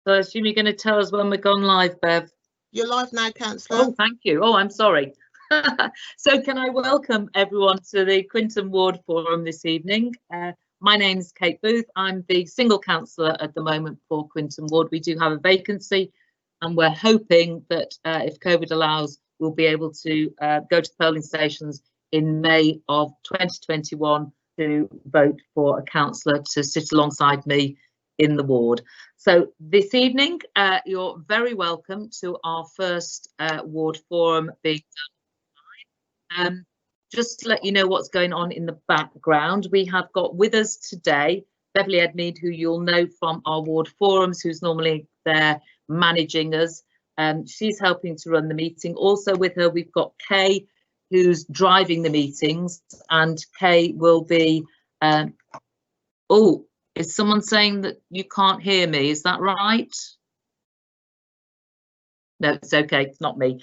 So I assume you're going to tell us when we're gone live, Bev. You're live now, Councillor. Oh, thank you. Oh, I'm sorry. So can I welcome everyone to the Quinton Ward Forum this evening. My name's Kate Booth. I'm the single councillor at the moment for Quinton Ward. We do have a vacancy and we're hoping that if COVID allows, we'll be able to go to the polling stations in May of 2021 to vote for a councillor to sit alongside me in the ward. So this evening, you're very welcome to our first ward forum being done. Just to let you know what's going on in the background, we have got with us today Beverly Edmead, who you'll know from our ward forums, who's normally there managing us. She's helping to run the meeting. Also with her, we've got Kay, who's driving the meetings, and Kay will be, oh, is someone saying that you can't hear me? Is that right? No, it's okay. It's not me.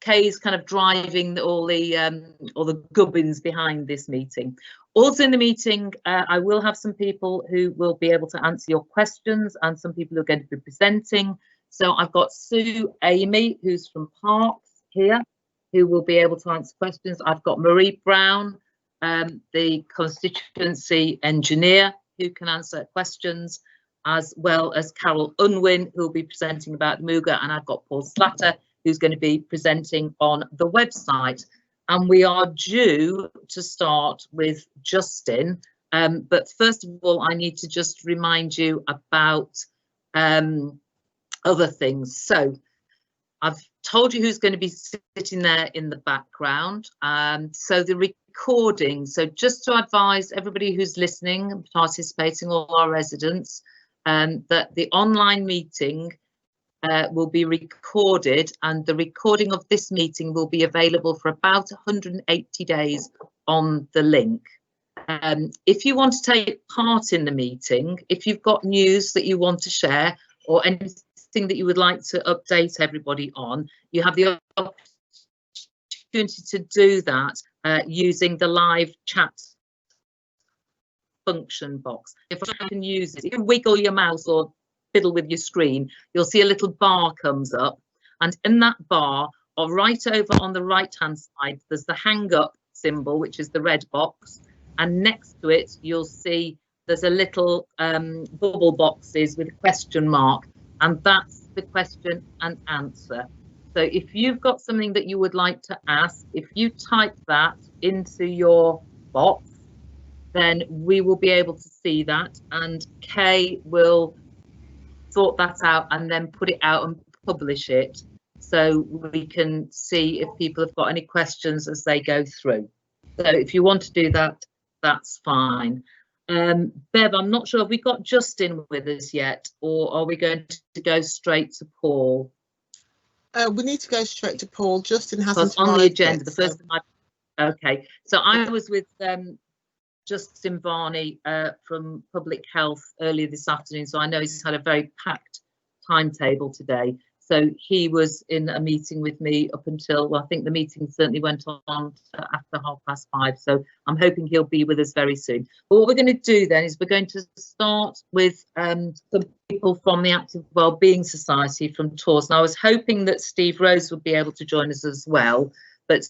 Kay's kind of driving all the gubbins behind this meeting. Also in the meeting, I will have some people who will be able to answer your questions and some people who are going to be presenting. So I've got Sue Amy, who's from Parks here, who will be able to answer questions. I've got Marie Brown, the constituency engineer, who can answer questions, as well as Carol Unwin, who will be presenting about Mooga, and I've got Paul Slatter, who's going to be presenting on the website. And we are due to start with Justin, but first of all, I need to just remind you about other things. So I've told you who's going to be sitting there in the background. So the recording, so just to advise everybody who's listening and participating, all our residents, that the online meeting will be recorded, and the recording of this meeting will be available for about 180 days on the link. If you want to take part in the meeting, if you've got news that you want to share or anything that you would like to update everybody on, you have the opportunity to do that using the live chat function box. If I can use it, if you wiggle your mouse or fiddle with your screen, you'll see a little bar comes up, and in that bar, or right over on the right hand side, there's the hang up symbol, which is the red box, and next to it you'll see there's a little bubble boxes with a question mark, and that's the question and answer. So if you've got something that you would like to ask, if you type that into your box, then we will be able to see that, and Kay will sort that out and then put it out and publish it, so we can see if people have got any questions as they go through. So if you want to do that, that's fine. Bev, I'm not sure, have we got Justin with us yet, or are we going to go straight to Paul? We need to go straight to Paul. Justin hasn't on the agenda. Yet, the first time okay, so I was with Justin Varney from Public Health earlier this afternoon, so I know he's had a very packed timetable today. So he was in a meeting with me up until, well, I think the meeting certainly went on after 5:30. So I'm hoping he'll be with us very soon. But what we're going to do then is we're going to start with some people from the Active Wellbeing Society from Tours. Now I was hoping that Steve Rose would be able to join us as well, but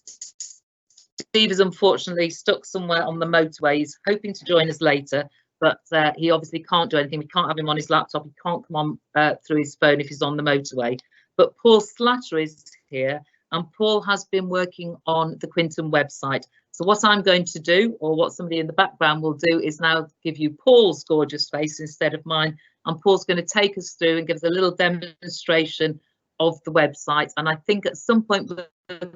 Steve is unfortunately stuck somewhere on the motorway. He's hoping to join us later, but he obviously can't do anything. We can't have him on his laptop. He can't come on through his phone if he's on the motorway. But Paul Slatter is here, and Paul has been working on the Quinton website. So what I'm going to do, or what somebody in the background will do, is now give you Paul's gorgeous face instead of mine. And Paul's going to take us through and give us a little demonstration of the website. And I think at some point we're going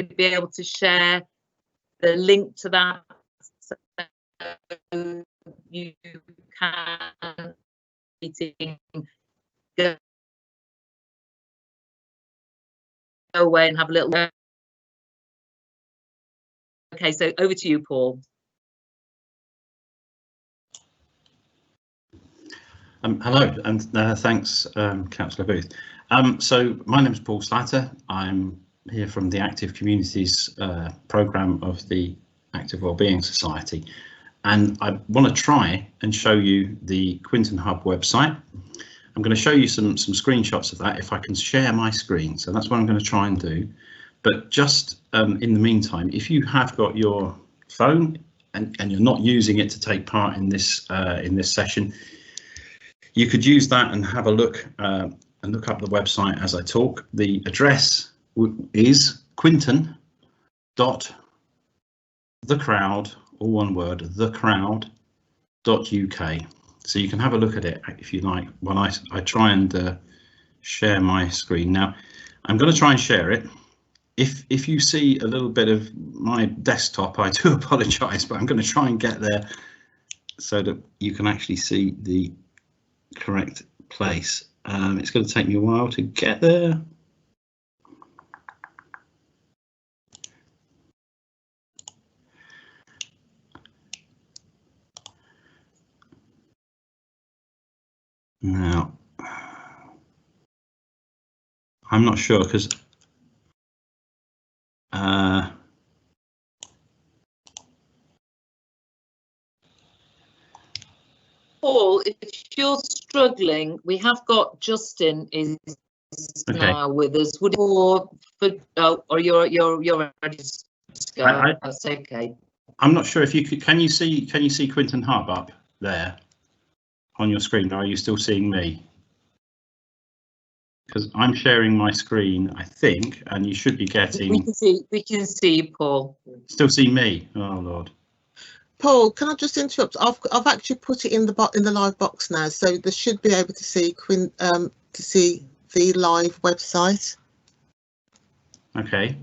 to be able to share the link to that, so you can go away and have a little. Okay, so over to you, Paul. Hello, and thanks, Councillor Booth. So my name is Paul Slatter. I'm here from the Active Communities programme of the Active Wellbeing Society. and I want to try and show you the Quinton Hub website. I'm going to show you some screenshots of that if I can share my screen. So that's what I'm going to try and do. But just in the meantime, if you have got your phone and you're not using it to take part in this session, you could use that and have a look and look up the website as I talk. The address is quinton.thecrowd, all one word, thecrowd.uk. So you can have a look at it if you like when I try and share my screen. Now I'm going to try and share it. If you see a little bit of my desktop, I do apologise, but I'm going to try and get there so that you can actually see the correct place. It's going to take me a while to get there. Now, I'm not sure because Paul, if you're struggling, we have got Justin is now with us. Would or you're ready to go? That's okay. I'm not sure if you could. Can you see Quinton Hub up there on your screen? Or are you still seeing me? Because I'm sharing my screen, I think, and you should be getting. We can see you, Paul. Still see me? Oh Lord. Paul, can I just interrupt? I've actually put it in the live box now, so they should be able to see the live website. Okay.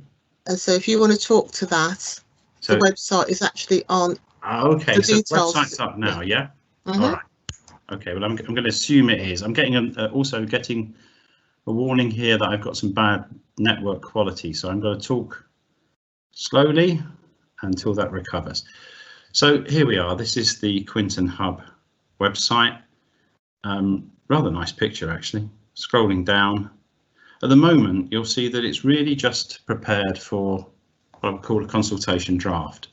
And so if you want to talk to that, so the website is actually on. Okay, the so details. The website's up now, yeah? Mm-hmm. All right. Okay, well, I'm going to assume it is. I'm getting also getting a warning here that I've got some bad network quality, so I'm going to talk slowly until that recovers. So here we are. This is the Quinton Hub website. Rather nice picture, actually. Scrolling down. At the moment, you'll see that it's really just prepared for what I would call a consultation draft.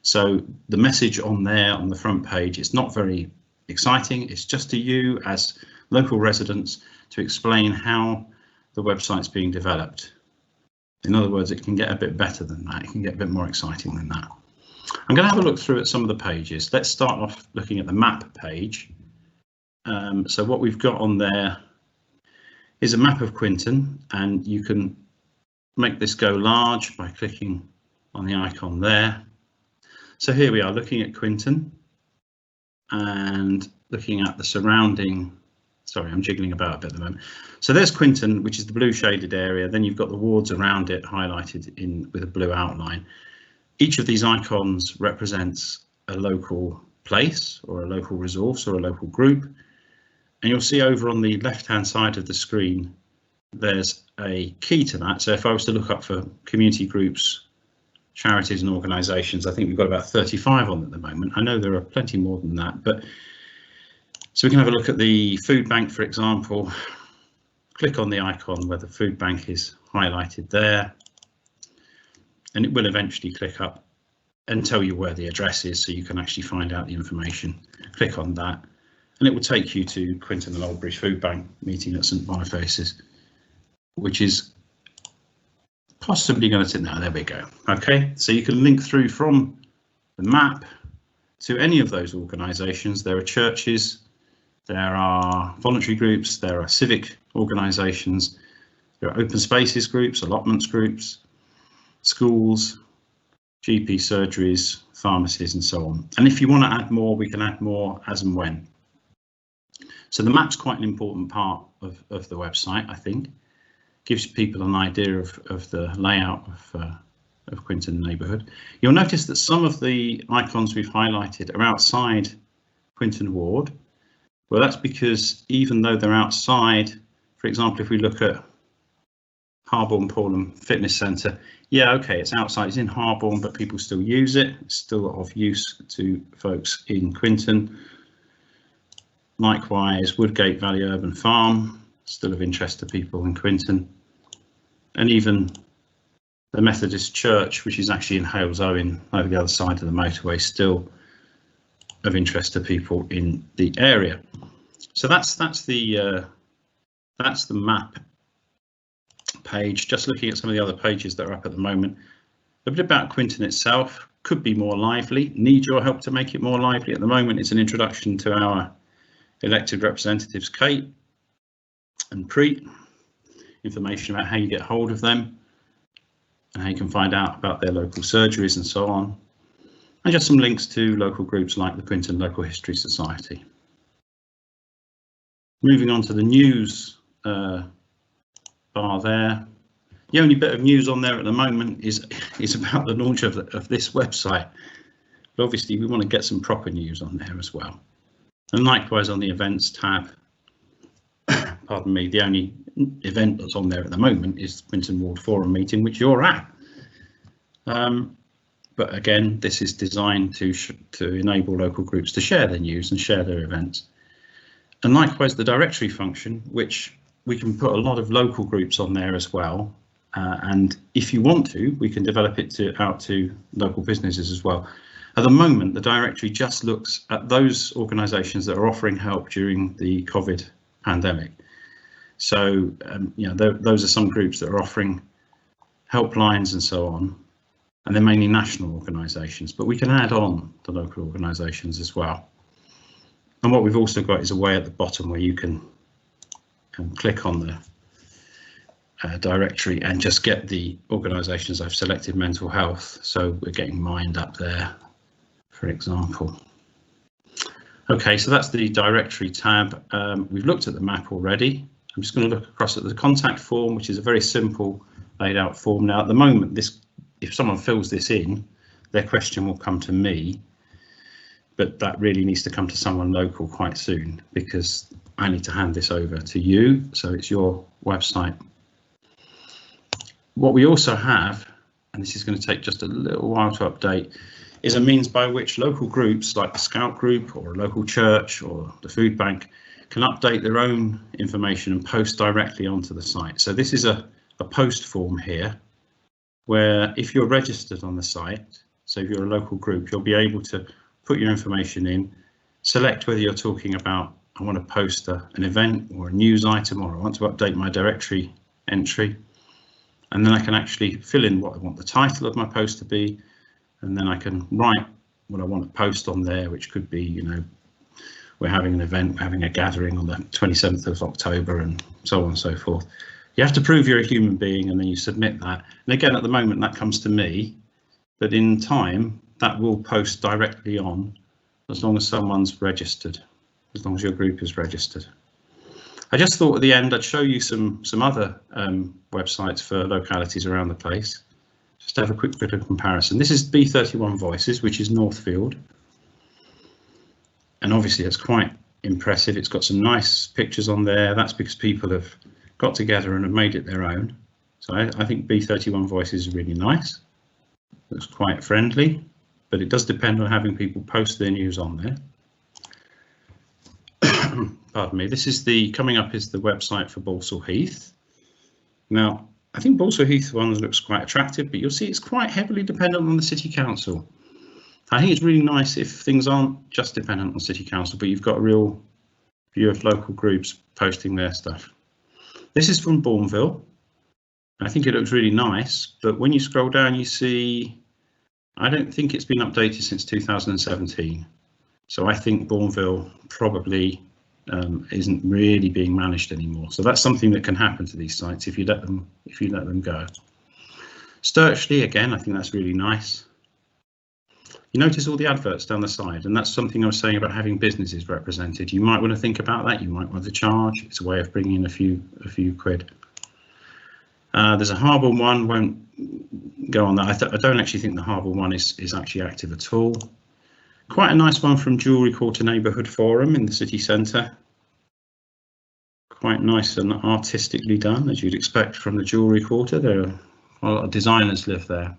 So the message on there on the front page, it's not very exciting. It's just to you as local residents to explain how the website's being developed. In other words, it can get a bit better than that. It can get a bit more exciting than that. I'm going to have a look through at some of the pages. Let's start off looking at the map page. So what we've got on there is a map of Quinton, and you can make this go large by clicking on the icon there. So here we are looking at Quinton and looking at the surrounding. Sorry, I'm jiggling about a bit at the moment. So there's Quinton, which is the blue shaded area. Then you've got the wards around it highlighted in with a blue outline. Each of these icons represents a local place or a local resource or a local group. And you'll see over on the left hand side of the screen, there's a key to that. So if I was to look up for community groups, charities and organisations, I think we've got about 35 on at the moment. I know there are plenty more than that, but so we can have a look at the food bank, for example. Click on the icon where the food bank is highlighted there, and it will eventually click up and tell you where the address is, so you can actually find out the information. Click on that, and it will take you to Quinton and Oldbury Food Bank meeting at St Boniface's, which is possibly going to, no, there we go. Okay, so you can link through from the map to any of those organisations. There are churches, there are voluntary groups, there are civic organisations, there are open spaces groups, allotments groups, schools, GP surgeries, pharmacies and so on. And if you want to add more, we can add more as and when. So the map's quite an important part of the website, I think. Gives people an idea of the layout of Quinton neighbourhood. You'll notice that some of the icons we've highlighted are outside Quinton ward. Well, that's because even though they're outside, for example, if we look at Harborne Paulham Fitness Centre, yeah, okay, it's outside, it's in Harborne, but people still use it. It's still of use to folks in Quinton. Likewise, Woodgate Valley Urban Farm, still of interest to people in Quinton. And even the Methodist Church, which is actually in Hales Owen over the other side of the motorway, still of interest to people in the area. So that's the map page. Just looking at some of the other pages that are up at the moment. A bit about Quinton itself. Could be more lively. Need your help to make it more lively. At the moment, it's an introduction to our elected representatives, Kate and Preet. Information about how you get hold of them and how you can find out about their local surgeries and so on. And just some links to local groups like the Quinton Local History Society. Moving on to the news bar there. The only bit of news on there at the moment is about the launch of this website. But obviously we want to get some proper news on there as well. And likewise on the events tab, pardon me, the only event that's on there at the moment is the Quinton Ward Forum meeting, which you're at. But again, this is designed to enable local groups to share their news and share their events. And likewise, the directory function, which we can put a lot of local groups on there as well. And if you want to, we can develop it out to local businesses as well. At the moment, the directory just looks at those organisations that are offering help during the COVID pandemic. So, you know, those are some groups that are offering helplines and so on. And they're mainly national organisations, but we can add on the local organisations as well. And what we've also got is a way at the bottom where you can click on the directory and just get the organisations. I've selected mental health, so we're getting Mind up there, for example. Okay, so that's the directory tab. We've looked at the map already. I'm just going to look across at the contact form, which is a very simple laid out form. Now, at the moment, if someone fills this in, their question will come to me, but that really needs to come to someone local quite soon because I need to hand this over to you. So it's your website. What we also have, and this is going to take just a little while to update, is a means by which local groups like the Scout Group or a local church or the food bank can update their own information and post directly onto the site. So this is a post form here, where if you're registered on the site, so if you're a local group, you'll be able to put your information in, select whether you're talking about, I want to post an event or a news item, or I want to update my directory entry. And then I can actually fill in what I want the title of my post to be. And then I can write what I want to post on there, which could be, you know, we're having an event, we're having a gathering on the 27th of October and so on and so forth. You have to prove you're a human being and then you submit that. And again, at the moment, that comes to me, but in time, that will post directly on as long as someone's registered, as long as your group is registered. I just thought at the end, I'd show you some other websites for localities around the place. Just to have a quick bit of comparison. This is B31 Voices, which is Northfield. And obviously it's quite impressive. It's got some nice pictures on there. That's because people have got together and have made it their own. So I think B31 Voices is really nice. Looks quite friendly, but it does depend on having people post their news on there. Pardon me. This is coming up is the website for Balsall Heath. Now, I think Balsall Heath one looks quite attractive, but you'll see it's quite heavily dependent on the City Council. I think it's really nice if things aren't just dependent on City Council, but you've got a real view of local groups posting their stuff. This is from Bourneville. I think it looks really nice, but when you scroll down, you see, I don't think it's been updated since 2017. So I think Bourneville probably isn't really being managed anymore. So that's something that can happen to these sites if you let them go. Sturchley, again, I think that's really nice. You notice all the adverts down the side, and that's something I was saying about having businesses represented. You might want to think about that. You might want to charge. It's a way of bringing in a few quid. There's a Harborne one, won't go on that. I don't actually think the Harborne one is actually active at all. Quite a nice one from Jewellery Quarter Neighbourhood Forum in the city centre. Quite nice and artistically done, as you'd expect from the Jewellery Quarter. There are a lot of designers live there.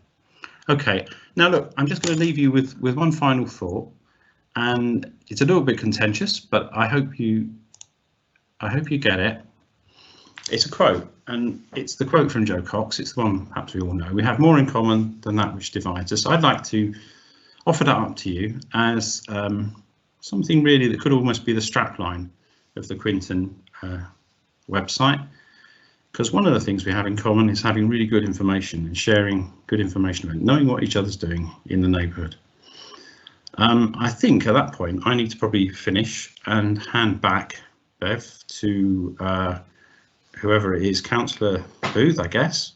Okay, now look, I'm just going to leave you with one final thought, and it's a little bit contentious, but I hope you get it. It's a quote, and it's the quote from Joe Cox. It's the one perhaps we all know. We have more in common than that which divides us. I'd like to offer that up to you as something really that could almost be the strapline of the Quinton website, because one of the things we have in common is having really good information and sharing good information and knowing what each other's doing in the neighbourhood. I think at that point I need to probably finish and hand back, Bev, to whoever it is, Councillor Booth, I guess,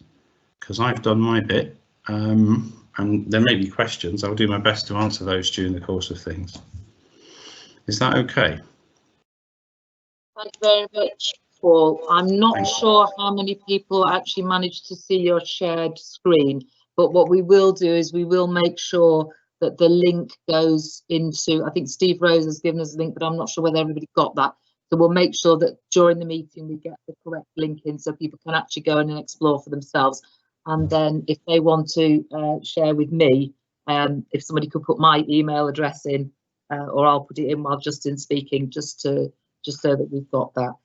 because I've done my bit, and there may be questions. I'll do my best to answer those during the course of things. Is that okay? Thank you very much, Paul. I'm not sure how many people actually managed to see your shared screen, but what we will do is we will make sure that the link goes into, I think Steve Rose has given us a link, but I'm not sure whether everybody got that. So we'll make sure that during the meeting we get the correct link in so people can actually go in and explore for themselves. And then if they want to share with me, if somebody could put my email address in, or I'll put it in while Justin's speaking, just so that we've got that.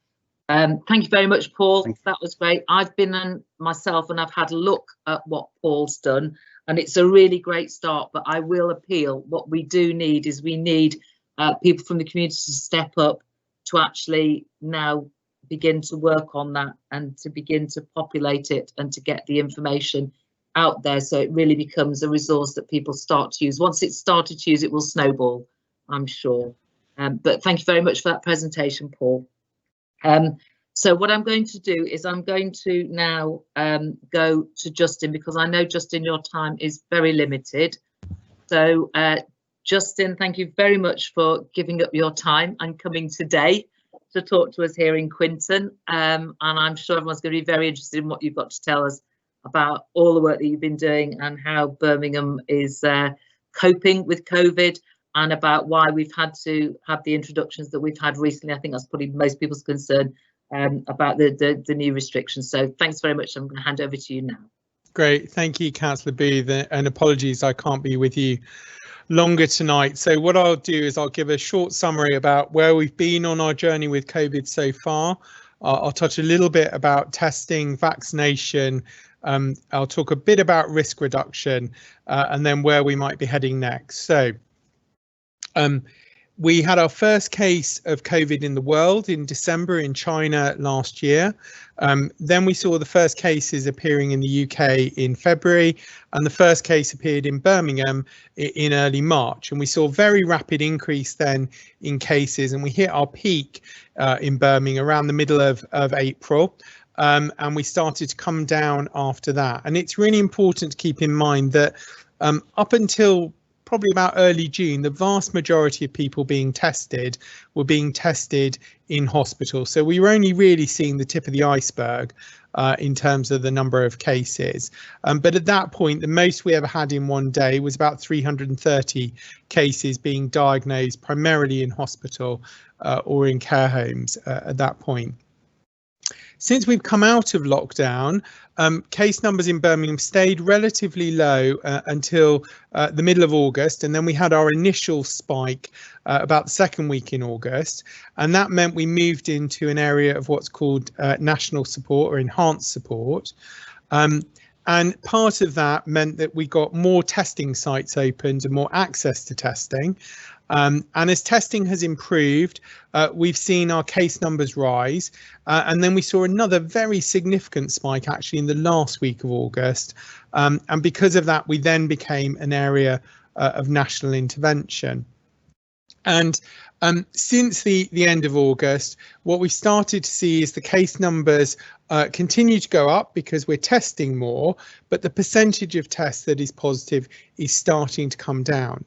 Thank you very much, Paul. That was great. I've been in myself and I've had a look at what Paul's done, and it's a really great start, but I will appeal. What we do need is we need people from the community to step up to actually now begin to work on that and to begin to populate it and to get the information out there so it really becomes a resource that people start to use. Once it's started to use, it will snowball, I'm sure. But thank you very much for that presentation, Paul. So what I'm going to do is I'm going to now go to Justin, because I know, Justin, your time is very limited. So Justin, thank you very much for giving up your time and coming today to talk to us here in Quinton. And I'm sure everyone's going to be very interested in what you've got to tell us about all the work that you've been doing and how Birmingham is coping with COVID, and about why we've had to have the introductions that we've had recently. I think that's probably most people's concern about the new restrictions. So thanks very much. I'm going to hand over to you now. Great, thank you, Councillor Booth, and apologies I can't be with you longer tonight. So what I'll do is I'll give a short summary about where we've been on our journey with COVID so far. I'll touch a little bit about testing, vaccination. I'll talk a bit about risk reduction, and then where we might be heading next. So we had our first case of COVID in the world in December in China last year. Then we saw the first cases appearing in the UK in February, and the first case appeared in Birmingham in early March. And we saw a very rapid increase then in cases, and we hit our peak in Birmingham around the middle of April. And we started to come down after that. And it's really important to keep in mind that up until probably about early June, the vast majority of people being tested were being tested in hospital. So we were only really seeing the tip of the iceberg in terms of the number of cases. But at that point, the most we ever had in one day was about 330 cases being diagnosed primarily in hospital or in care homes at that point. Since we've come out of lockdown, case numbers in Birmingham stayed relatively low until the middle of August, and then we had our initial spike about the second week in August, and that meant we moved into an area of what's called national support or enhanced support. And part of that meant that we got more testing sites opened and more access to testing. And as testing has improved, we've seen our case numbers rise. And then we saw another very significant spike actually in the last week of August. And because of that, we then became an area of national intervention. And since the end of August, what we've started to see is the case numbers continue to go up because we're testing more, but the percentage of tests that is positive is starting to come down.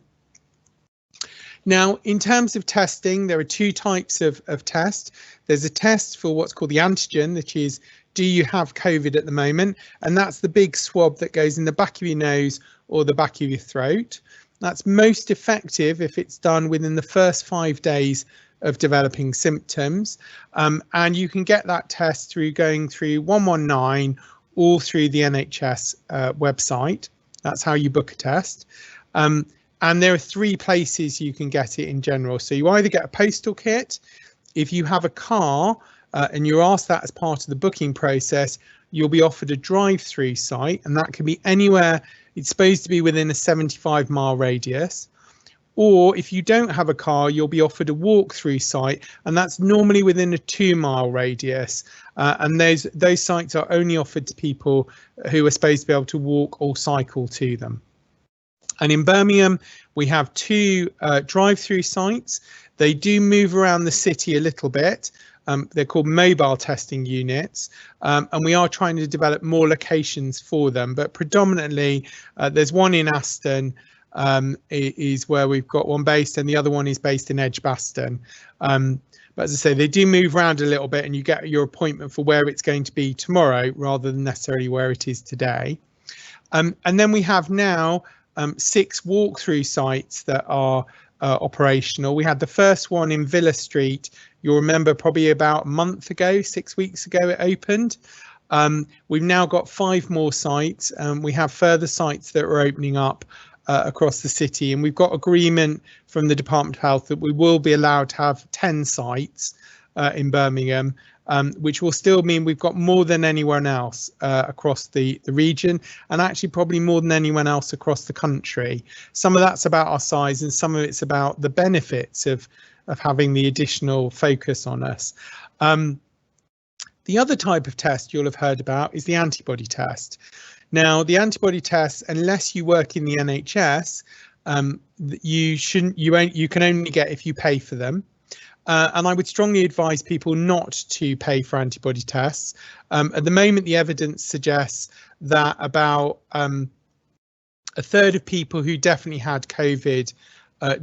Now, in terms of testing, there are two types of test. There's a test for what's called the antigen, which is, do you have COVID at the moment? And that's the big swab that goes in the back of your nose or the back of your throat. That's most effective if it's done within the first 5 days of developing symptoms. And you can get that test through going through 119 or through the NHS website. That's how you book a test. And there are 3 places you can get it in general. So you either get a postal kit. If you have a car and you're asked that as part of the booking process, you'll be offered a drive-through site, and that can be anywhere. It's supposed to be within a 75-mile radius. or if you don't have a car, you'll be offered a walk-through site, and that's normally within a 2-mile radius. And those sites are only offered to people who are supposed to be able to walk or cycle to them. And in Birmingham, we have 2 drive-through sites. They do move around the city a little bit. They're called mobile testing units, and we are trying to develop more locations for them. But predominantly, there's one in Aston, is where we've got one based, and the other one is based in Edgbaston. But as I say, they do move around a little bit, and you get your appointment for where it's going to be tomorrow rather than necessarily where it is today. And then we have now 6 walk-through sites that are operational. We had the first one in Villa Street. You'll remember probably about a month ago, 6 weeks ago, it opened. We've now got 5 more sites, and we have further sites that are opening up across the city, and we've got agreement from the Department of Health that we will be allowed to have 10 sites in Birmingham, which will still mean we've got more than anyone else across the region, and actually probably more than anyone else across the country. Some of that's about our size, and some of it's about the benefits of having the additional focus on us. The other type of test you'll have heard about is the antibody test. Now, the antibody tests, unless you work in the NHS, you can only get if you pay for them. And I would strongly advise people not to pay for antibody tests. At the moment, the evidence suggests that about a third of people who definitely had COVID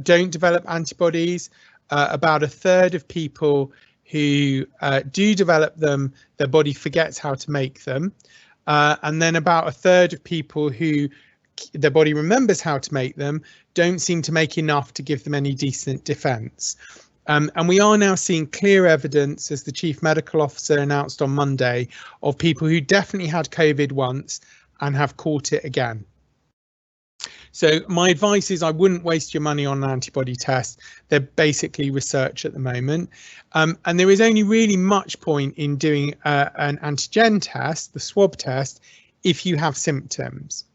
don't develop antibodies. About a third of people who do develop them, their body forgets how to make them. And then about a third of people who their body remembers how to make them don't seem to make enough to give them any decent defence. And we are now seeing clear evidence, as the Chief Medical Officer announced on Monday, of people who definitely had COVID once and have caught it again. So my advice is I wouldn't waste your money on an antibody test. They're basically research at the moment. And there is only really much point in doing an antigen test, the swab test, if you have symptoms.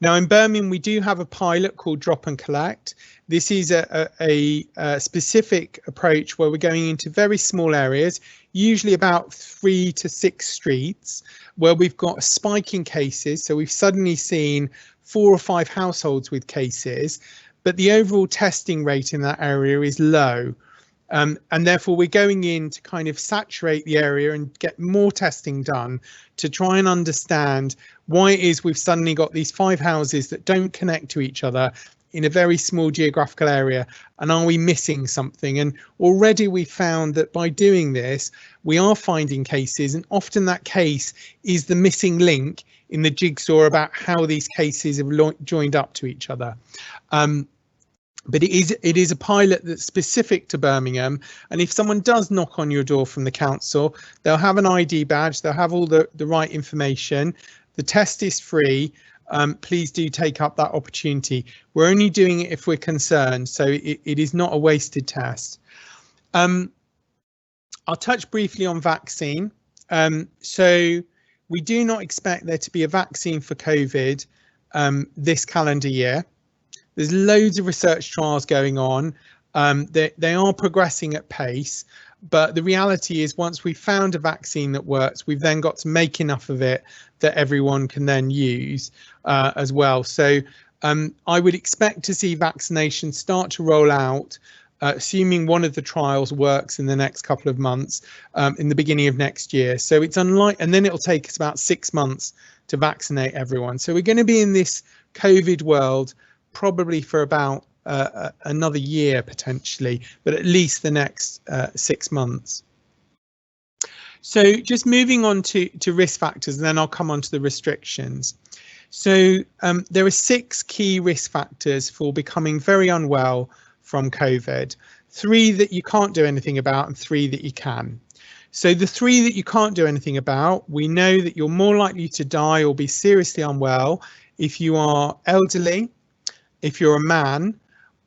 Now in Birmingham, we do have a pilot called Drop and Collect. This is a specific approach where we're going into very small areas, usually about 3 to 6 streets, where we've got a spike in cases. So we've suddenly seen 4 or 5 households with cases, but the overall testing rate in that area is low. And therefore we're going in to kind of saturate the area and get more testing done to try and understand why it is we've suddenly got these 5 houses that don't connect to each other in a very small geographical area, and are we missing something? And already we found that by doing this, we are finding cases, and often that case is the missing link in the jigsaw about how these cases have joined up to each other. But it is a pilot that's specific to Birmingham, and if someone does knock on your door from the council, they'll have an ID badge, they'll have all the right information. The test is free. Please do take up that opportunity. We're only doing it if we're concerned, so it is not a wasted test. I'll touch briefly on vaccine. So we do not expect there to be a vaccine for COVID this calendar year. There's loads of research trials going on. They are progressing at pace, but the reality is once we've found a vaccine that works, we've then got to make enough of it that everyone can then use as well. So I would expect to see vaccination start to roll out, assuming one of the trials works in the next couple of months, in the beginning of next year. So it's unlikely, and then it'll take us about 6 months to vaccinate everyone. So we're going to be in this COVID world probably for about another year potentially, but at least the next 6 months. So just moving on to risk factors, and then I'll come on to the restrictions. So there are 6 key risk factors for becoming very unwell from COVID, 3 that you can't do anything about and 3 that you can. So the 3 that you can't do anything about, we know that you're more likely to die or be seriously unwell if you are elderly, if you're a man,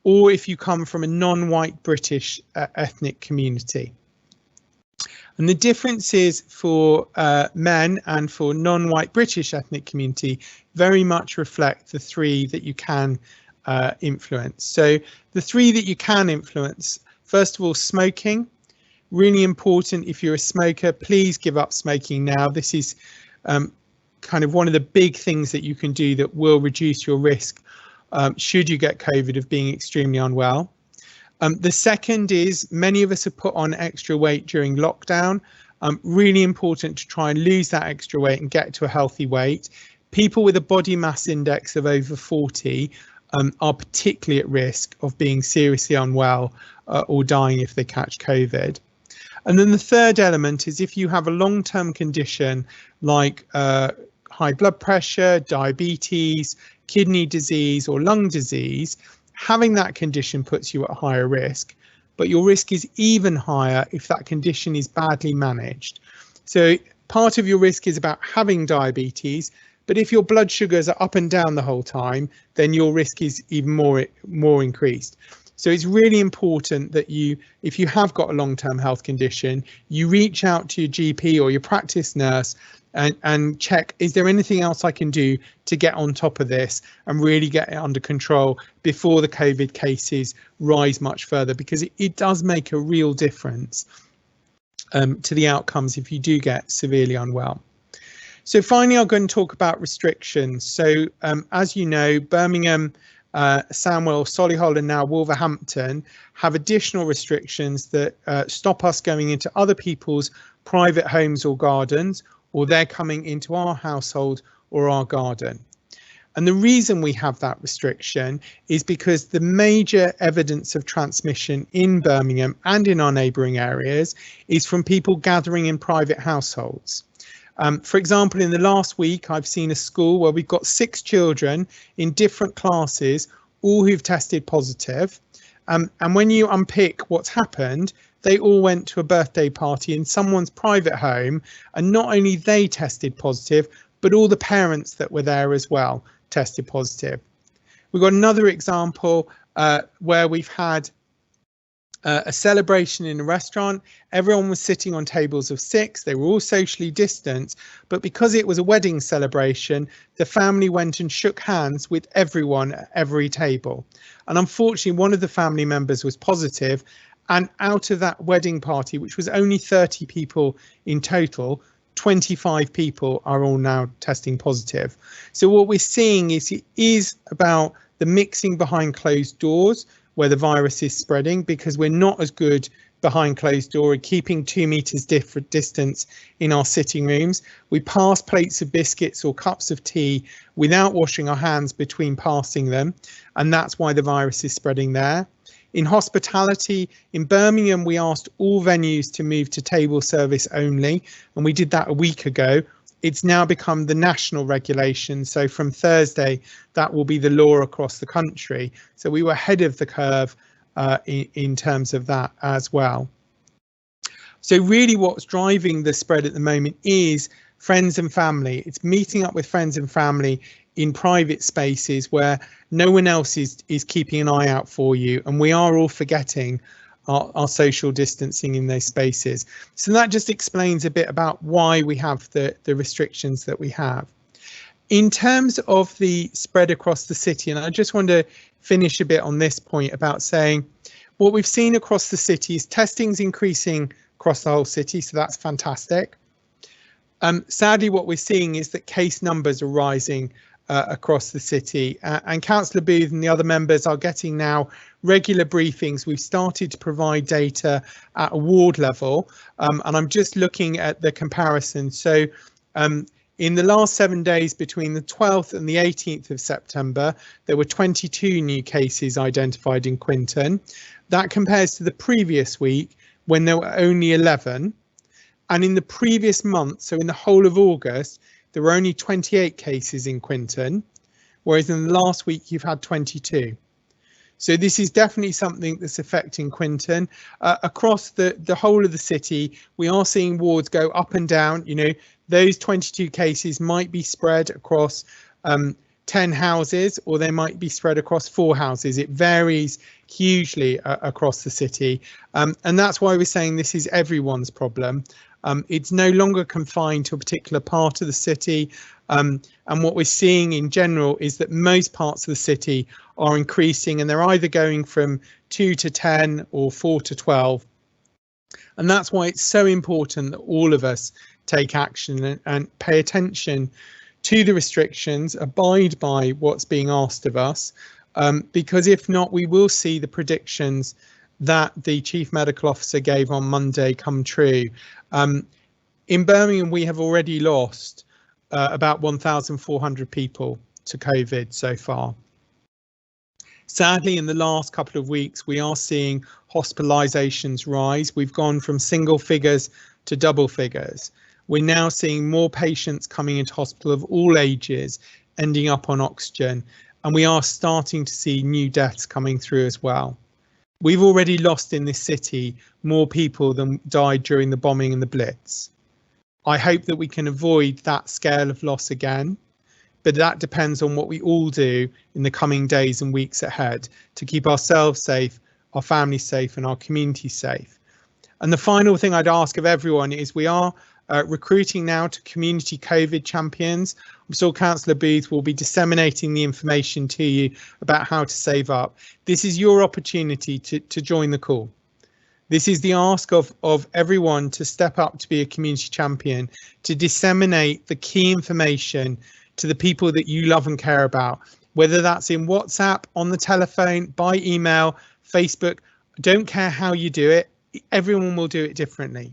or if you come from a non-white British ethnic community. And the differences for men and for non-white British ethnic community very much reflect the 3 that you can influence. So the 3 that you can influence, first of all, smoking. Really important. If you're a smoker, please give up smoking now. This is kind of one of the big things that you can do that will reduce your risk should you get COVID of being extremely unwell. The second is many of us have put on extra weight during lockdown. Really important to try and lose that extra weight and get to a healthy weight. People with a body mass index of over 40 are particularly at risk of being seriously unwell or dying if they catch COVID. And then the third element is if you have a long-term condition like high blood pressure, diabetes, kidney disease or lung disease, having that condition puts you at higher risk, but your risk is even higher if that condition is badly managed. So part of your risk is about having diabetes, but if your blood sugars are up and down the whole time, then your risk is even more increased. So it's really important that if you have got a long-term health condition, you reach out to your GP or your practice nurse and check, is there anything else I can do to get on top of this and really get it under control before the COVID cases rise much further, because it does make a real difference to the outcomes if you do get severely unwell. So finally, I'm going to talk about restrictions. So as you know, Birmingham, Sandwell, Solihull and now Wolverhampton have additional restrictions that stop us going into other people's private homes or gardens, or they're coming into our household or our garden. And the reason we have that restriction is because the major evidence of transmission in Birmingham and in our neighbouring areas is from people gathering in private households. For example, in the last week, I've seen a school where we've got 6 children in different classes, all who've tested positive. And when you unpick what's happened, they all went to a birthday party in someone's private home, and not only they tested positive, but all the parents that were there as well tested positive. We've got another example where we've had a celebration in a restaurant. Everyone was sitting on tables of 6. They were all socially distanced, but because it was a wedding celebration, the family went and shook hands with everyone at every table. And unfortunately, one of the family members was positive, and out of that wedding party, which was only 30 people in total, 25 people are all now testing positive. So what we're seeing is it is about the mixing behind closed doors where the virus is spreading, because we're not as good behind closed door and keeping 2 meters different distance in our sitting rooms. We pass plates of biscuits or cups of tea without washing our hands between passing them, and that's why the virus is spreading there. In hospitality, in Birmingham, we asked all venues to move to table service only, and we did that a week ago. It's now become the national regulation. So from Thursday, that will be the law across the country. So we were ahead of the curve in terms of that as well. So really what's driving the spread at the moment is friends and family. It's meeting up with friends and family in private spaces where no one else is keeping an eye out for you, and we are all forgetting our social distancing in those spaces. So that just explains a bit about why we have the restrictions that we have. In terms of the spread across the city, and I just want to finish a bit on this point about saying what we've seen across the city is testing's increasing across the whole city, so that's fantastic. Sadly, what we're seeing is that case numbers are rising across the city, and Councillor Booth and the other members are getting now regular briefings. We've started to provide data at a ward level, and I'm just looking at the comparison. So in the last 7 days between the 12th and the 18th of September, there were 22 new cases identified in Quinton. That compares to the previous week when there were only 11. And in the previous month, so in the whole of August, there were only 28 cases in Quinton, whereas in the last week you've had 22. So this is definitely something that's affecting Quinton. Across the whole of the city, we are seeing wards go up and down. You know, those 22 cases might be spread across 10 houses, or they might be spread across 4 houses. It varies hugely across the city. And that's why we're saying this is everyone's problem. It's no longer confined to a particular part of the city. And what we're seeing in general is that most parts of the city are increasing, and they're either going from 2 to 10 or 4 to 12. And that's why it's so important that all of us take action and pay attention to the restrictions, abide by what's being asked of us, because if not, we will see the predictions that the Chief Medical Officer gave on Monday come true. In Birmingham, we have already lost about 1,400 people to COVID so far. Sadly, in the last couple of weeks, we are seeing hospitalizations rise. We've gone from single figures to double figures. We're now seeing more patients coming into hospital of all ages, ending up on oxygen, and we are starting to see new deaths coming through as well. We've already lost in this city more people than died during the bombing and the Blitz. I hope that we can avoid that scale of loss again, but that depends on what we all do in the coming days and weeks ahead to keep ourselves safe, our families safe, and our community safe. And the final thing I'd ask of everyone is we are recruiting now to community COVID champions. I'm sure Councillor Booth will be disseminating the information to you about how to save up. This is your opportunity to join the call. This is the ask of everyone to step up to be a community champion, to disseminate the key information to the people that you love and care about, whether that's in WhatsApp, on the telephone, by email, Facebook. Don't care how you do it. Everyone will do it differently.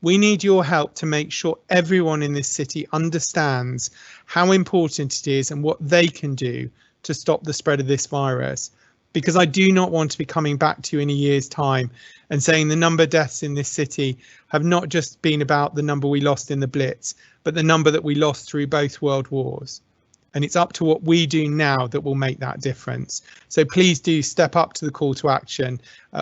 We need your help to make sure everyone in this city understands how important it is and what they can do to stop the spread of this virus. Because I do not want to be coming back to you in a year's time and saying the number of deaths in this city have not just been about the number we lost in the Blitz, but the number that we lost through both world wars. And it's up to what we do now that will make that difference. So please do step up to the call to action,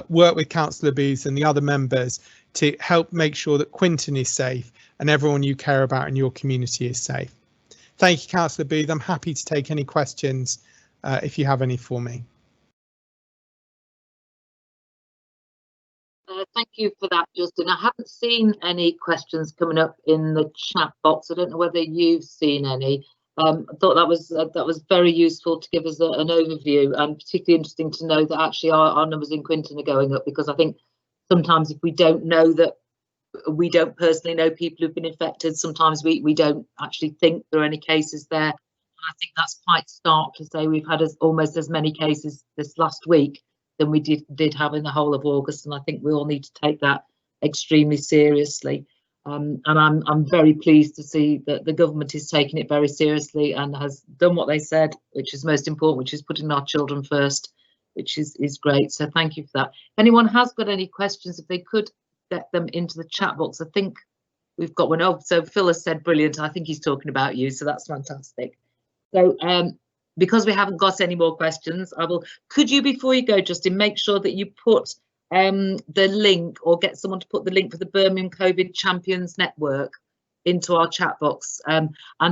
work with Councillor Booth and the other members to help make sure that Quinton is safe and everyone you care about in your community is safe. Thank you, Councillor Booth. I'm happy to take any questions if you have any for me. Thank you for that, Justin. I haven't seen any questions coming up in the chat box. I don't know whether you've seen any. I thought that was very useful to give us an overview, and particularly interesting to know that actually our numbers in Quinton are going up, because I think sometimes if we don't know that, we don't personally know people who've been infected, sometimes we don't actually think there are any cases there. And I think that's quite stark to say we've had almost as many cases this last week than we did have in the whole of August, and I think we all need to take that extremely seriously. And I'm very pleased to see that the government is taking it very seriously and has done what they said, which is most important, which is putting our children first, which is great. So thank you for that. If anyone has got any questions, if they could get them into the chat box. I think we've got one. Oh, so Phil has said brilliant. I think he's talking about you, so that's fantastic. So because we haven't got any more questions, could you, before you go, Justin, make sure that you put the link, or get someone to put the link for the Birmingham COVID Champions Network into our chat box, and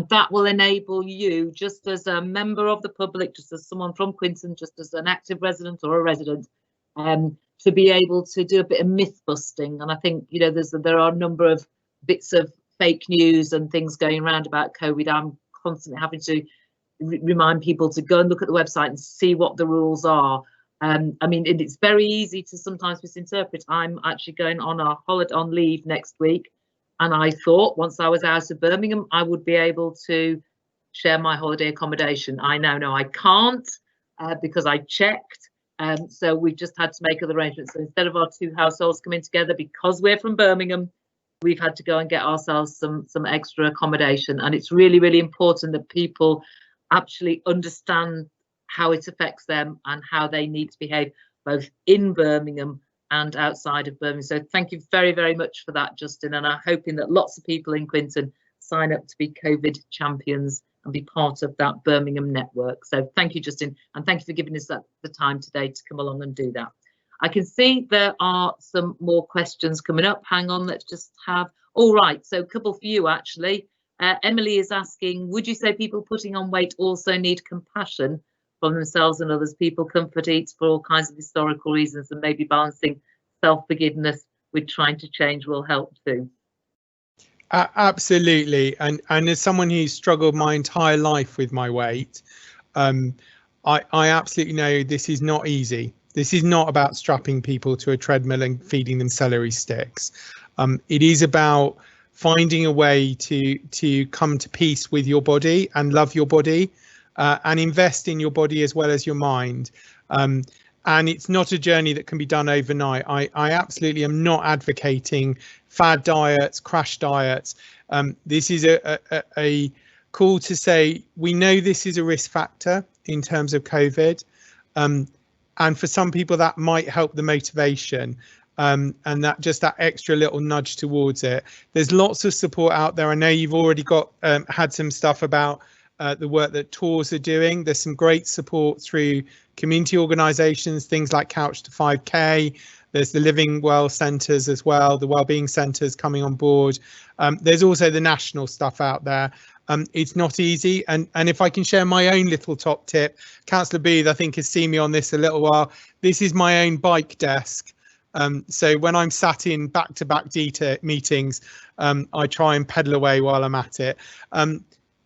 that will enable you, just as a member of the public, just as someone from Quinton, just as an active resident or a resident, to be able to do a bit of myth busting. And I think, you know, there are a number of bits of fake news and things going around about COVID. I'm constantly having to remind people to go and look at the website and see what the rules are. I mean, it's very easy to sometimes misinterpret. I'm actually going on a holiday on leave next week, and I thought once I was out of Birmingham, I would be able to share my holiday accommodation. I now know I can't because I checked. So we've just had to make other arrangements. So instead of our two households coming together, because we're from Birmingham, we've had to go and get ourselves some extra accommodation. And it's really, really important that people actually understand how it affects them and how they need to behave both in Birmingham and outside of Birmingham. So thank you very, very much for that, Justin. And I'm hoping that lots of people in Quinton sign up to be COVID champions and be part of that Birmingham network. So thank you, Justin, and thank you for giving us the time today to come along and do that. I can see there are some more questions coming up. Hang on, let's just have, all right, so a couple for you actually. Emily is asking, would you say people putting on weight also need compassion from themselves and others? People comfort eats for all kinds of historical reasons, and maybe balancing self-forgiveness with trying to change will help too. Absolutely, and as someone who's struggled my entire life with my weight, I absolutely know this is not easy. This is not about strapping people to a treadmill and feeding them celery sticks. It is about finding a way to come to peace with your body and love your body, and invest in your body as well as your mind. And it's not a journey that can be done overnight. I absolutely am not advocating fad diets, crash diets. This is a call to say we know this is a risk factor in terms of COVID, and for some people that might help the motivation, and that extra little nudge towards it. There's lots of support out there. I know you've already got had some stuff about the work that Cllr are doing. There's some great support through community organisations, things like Couch to 5K. There's the Living Well centres as well, the wellbeing centres coming on board. There's also the national stuff out there. It's not easy, and if I can share my own little top tip, Councillor Booth I think has seen me on this a little while. This is my own bike desk. So when I'm sat in back-to-back DTA meetings, I try and pedal away while I'm at it.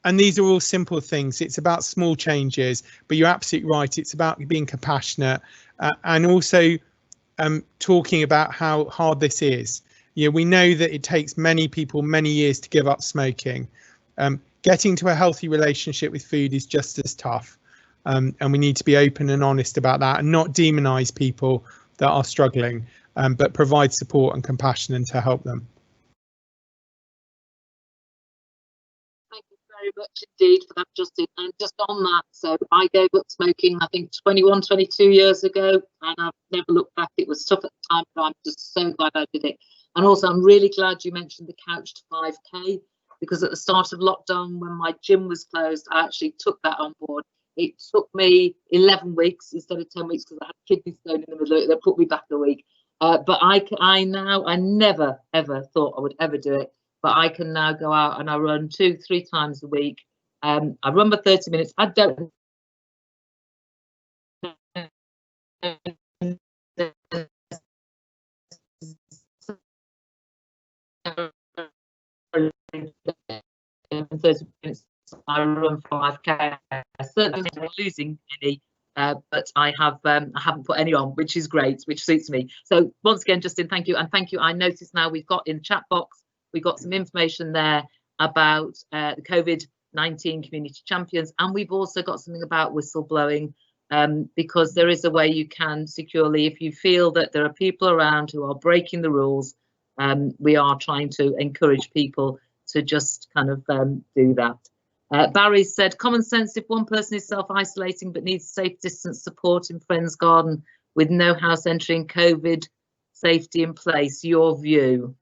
And these are all simple things. It's about small changes, but you're absolutely right. It's about being compassionate, and also talking about how hard this is. You know, we know that it takes many people many years to give up smoking. Getting to a healthy relationship with food is just as tough, and we need to be open and honest about that and not demonise people that are struggling, but provide support and compassion and to help them. Thank you very much indeed for that, Justin. And just on that, so I gave up smoking, I think 22 years ago, and I've never looked back. It was tough at the time, but I'm just so glad I did it. And also, I'm really glad you mentioned the Couch to 5K, because at the start of lockdown, when my gym was closed, I actually took that on board. It took me 11 weeks instead of 10 weeks because I had kidney stone in the middle of it. They put me back a week. But I never, ever thought I would ever do it. But I can now go out and I run 2-3 times a week. I run for 30 minutes. I don't in 30 minutes I run 5K. I certainly am losing any, but I haven't put any on, which is great, which suits me. So once again, Justin, thank you, and thank you. I noticed now we've got in the chat box, we've got some information there about the COVID-19 community champions, and we've also got something about whistleblowing, because there is a way you can securely, if you feel that there are people around who are breaking the rules, we are trying to encourage people to just kind of do that. Barry said, common sense, if one person is self-isolating but needs safe distance support in friend's garden with no house entering, COVID safety in place, your view?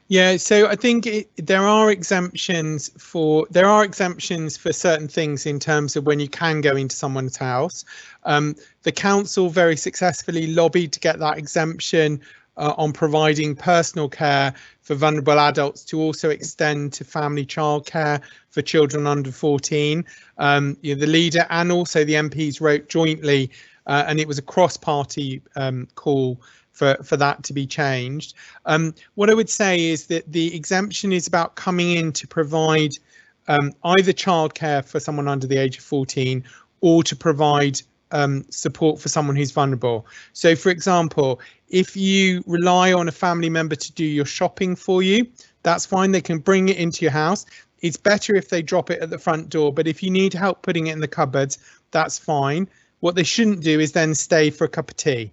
Yeah, so I think there are exemptions for certain things in terms of when you can go into someone's house. The council very successfully lobbied to get that exemption on providing personal care for vulnerable adults to also extend to family childcare for children under 14. The leader and also the MPs wrote jointly, and it was a cross-party call for that to be changed. What I would say is that the exemption is about coming in to provide either childcare for someone under the age of 14 or to provide support for someone who's vulnerable. So, for example, if you rely on a family member to do your shopping for you, that's fine. They can bring it into your house. It's better if they drop it at the front door, but if you need help putting it in the cupboards, that's fine. What they shouldn't do is then stay for a cup of tea,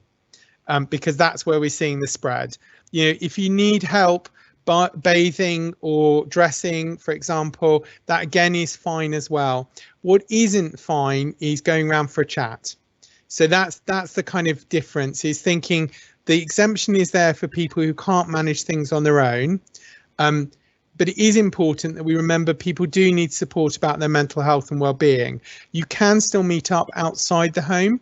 because that's where we're seeing the spread. You know, if you need help bathing or dressing, for example, that again is fine as well. What isn't fine is going around for a chat. So that's the kind of difference, is thinking the exemption is there for people who can't manage things on their own. But it is important that we remember people do need support about their mental health and well-being. You can still meet up outside the home.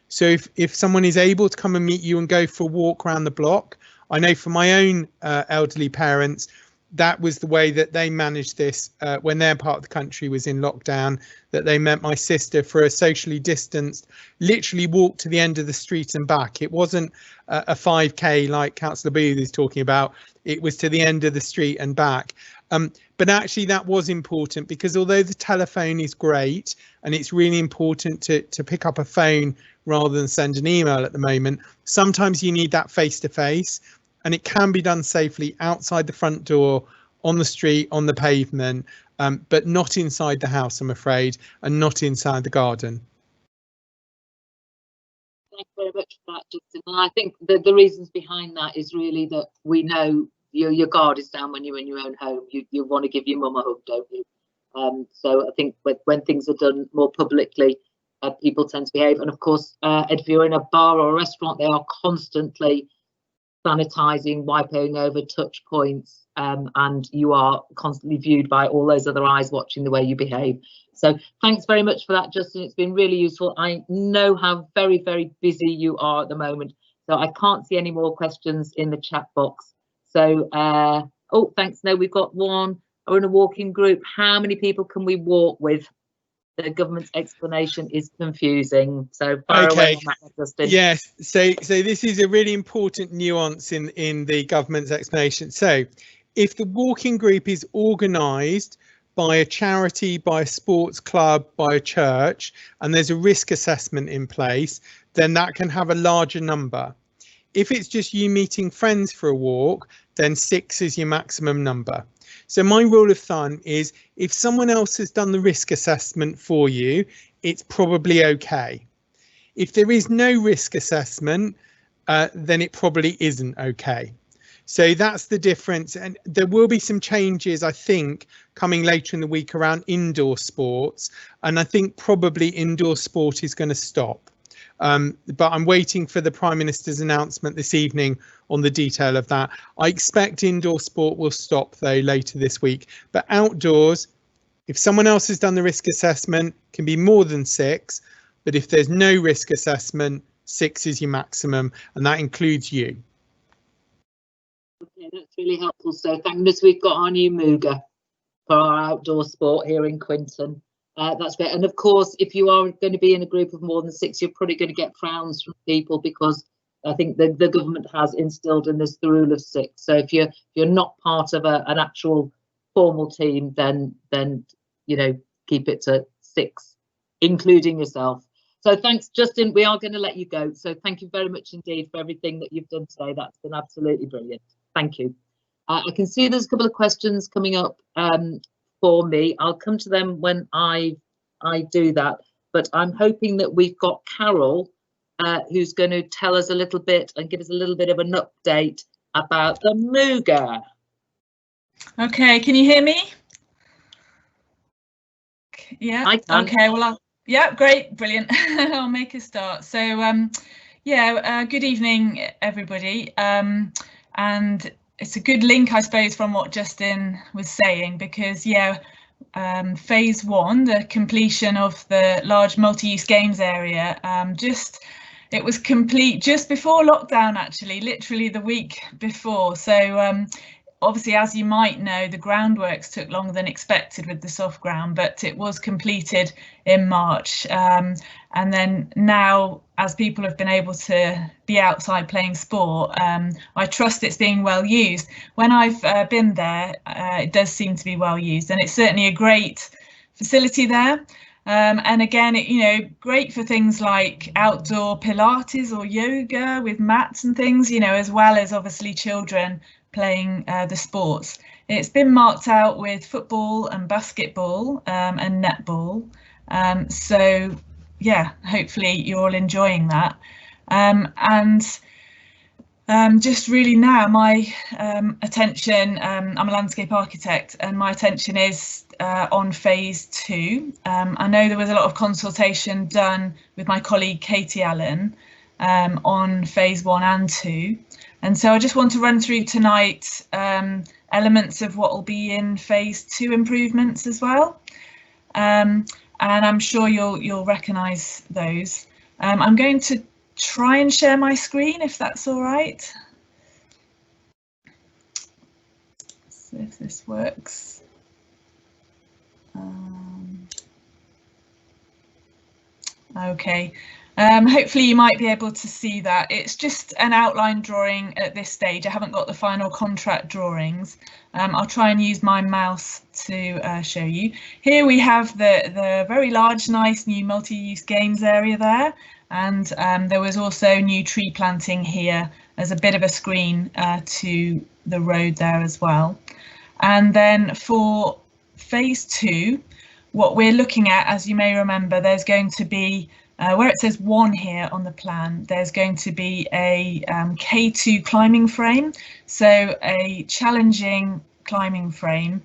So if someone is able to come and meet you and go for a walk around the block, I know for my own elderly parents, that was the way that they managed this when their part of the country was in lockdown, that they met my sister for a socially distanced, literally walk to the end of the street and back. It wasn't a 5K like Councillor Booth is talking about. It was to the end of the street and back. But actually that was important, because although the telephone is great and it's really important to pick up a phone rather than send an email at the moment, sometimes you need that face-to-face. And it can be done safely outside the front door, on the street, on the pavement, but not inside the house, I'm afraid, and not inside the garden. Thank you very much for that, Justin. And I think the reasons behind that is really that we know your guard is down when you're in your own home. You want to give your mum a hug, don't you? So I think when things are done more publicly, people tend to behave. And of course, if you're in a bar or a restaurant, they are constantly sanitizing, wiping over touch points, and you are constantly viewed by all those other eyes watching the way you behave. So thanks very much for that, Justin. It's been really useful. I know how very, very busy you are at the moment, so I can't see any more questions in the chat box. So oh, thanks. No, we've got one. We're in a walking group. How many people can we walk with? The government's explanation is confusing. So fire away on that, Justin. Yes, so this is a really important nuance in the government's explanation. So if the walking group is organised by a charity, by a sports club, by a church, and there's a risk assessment in place, then that can have a larger number. If it's just you meeting friends for a walk, then 6 is your maximum number. So my rule of thumb is if someone else has done the risk assessment for you, it's probably okay. If there is no risk assessment, then it probably isn't okay. So that's the difference. And there will be some changes, I think, coming later in the week around indoor sports. And I think probably indoor sport is going to stop. But I'm waiting for the Prime Minister's announcement this evening on the detail of that. I expect indoor sport will stop though later this week, but outdoors, if someone else has done the risk assessment, can be more than 6, but if there's no risk assessment, 6 is your maximum, and that includes you. Okay, that's really helpful. So thank goodness we've got our new Mooga for our outdoor sport here in Quinton. That's great. And of course, if you are going to be in a group of more than 6, you're probably going to get frowns from people, because I think the government has instilled in this the rule of 6. So if you're not part of an actual formal team, then you know, keep it to 6, including yourself. So thanks, Justin. We are going to let you go. So thank you very much indeed for everything that you've done today. That's been absolutely brilliant. Thank you. I can see there's a couple of questions coming up for me. I'll come to them when I do that, but I'm hoping that we've got Carol who's going to tell us a little bit and give us a little bit of an update about the Mooga. Okay, can you hear me? Yeah, I can. okay, well, yeah, great, brilliant. I'll make a start. So yeah, good evening everybody, and it's a good link, I suppose, from what Justin was saying, because yeah, phase 1, the completion of the large multi-use games area, it was complete just before lockdown, actually, literally the week before. So obviously, as you might know, the groundworks took longer than expected with the soft ground, but it was completed in March. And then now, as people have been able to be outside playing sport, I trust it's being well used. When I've been there, it does seem to be well used, and it's certainly a great facility there. And again, great for things like outdoor Pilates or yoga with mats and things, as well as obviously children playing the sports. It's been marked out with football and basketball and netball. So yeah, hopefully you're all enjoying that. Just really now my attention, I'm a landscape architect, and my attention is on phase 2. I know there was a lot of consultation done with my colleague Katie Allen on phase 1 and 2. And so I just want to run through tonight elements of what will be in phase 2 improvements as well. And I'm sure you'll recognise those. I'm going to try and share my screen if that's all right. So if this works. Okay, hopefully you might be able to see that. It's just an outline drawing at this stage. I haven't got the final contract drawings. I'll try and use my mouse to show you. Here we have the very large, nice new multi-use games area there, and there was also new tree planting here as a bit of a screen to the road there as well. And then for phase 2, what we're looking at, as you may remember, there's going to be, where it says 1 here on the plan, there's going to be a K2 climbing frame, so a challenging climbing frame,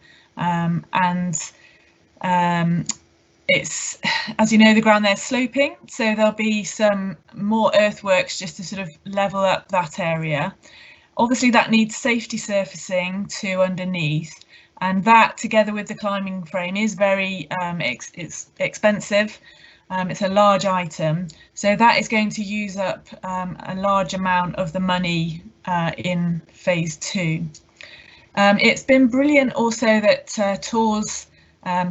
it's, as you know, the ground there's sloping, so there'll be some more earthworks just to sort of level up that area. Obviously that needs safety surfacing to underneath, and that together with the climbing frame is very it's expensive. It's a large item, so that is going to use up a large amount of the money in phase 2. It's been brilliant also that Tours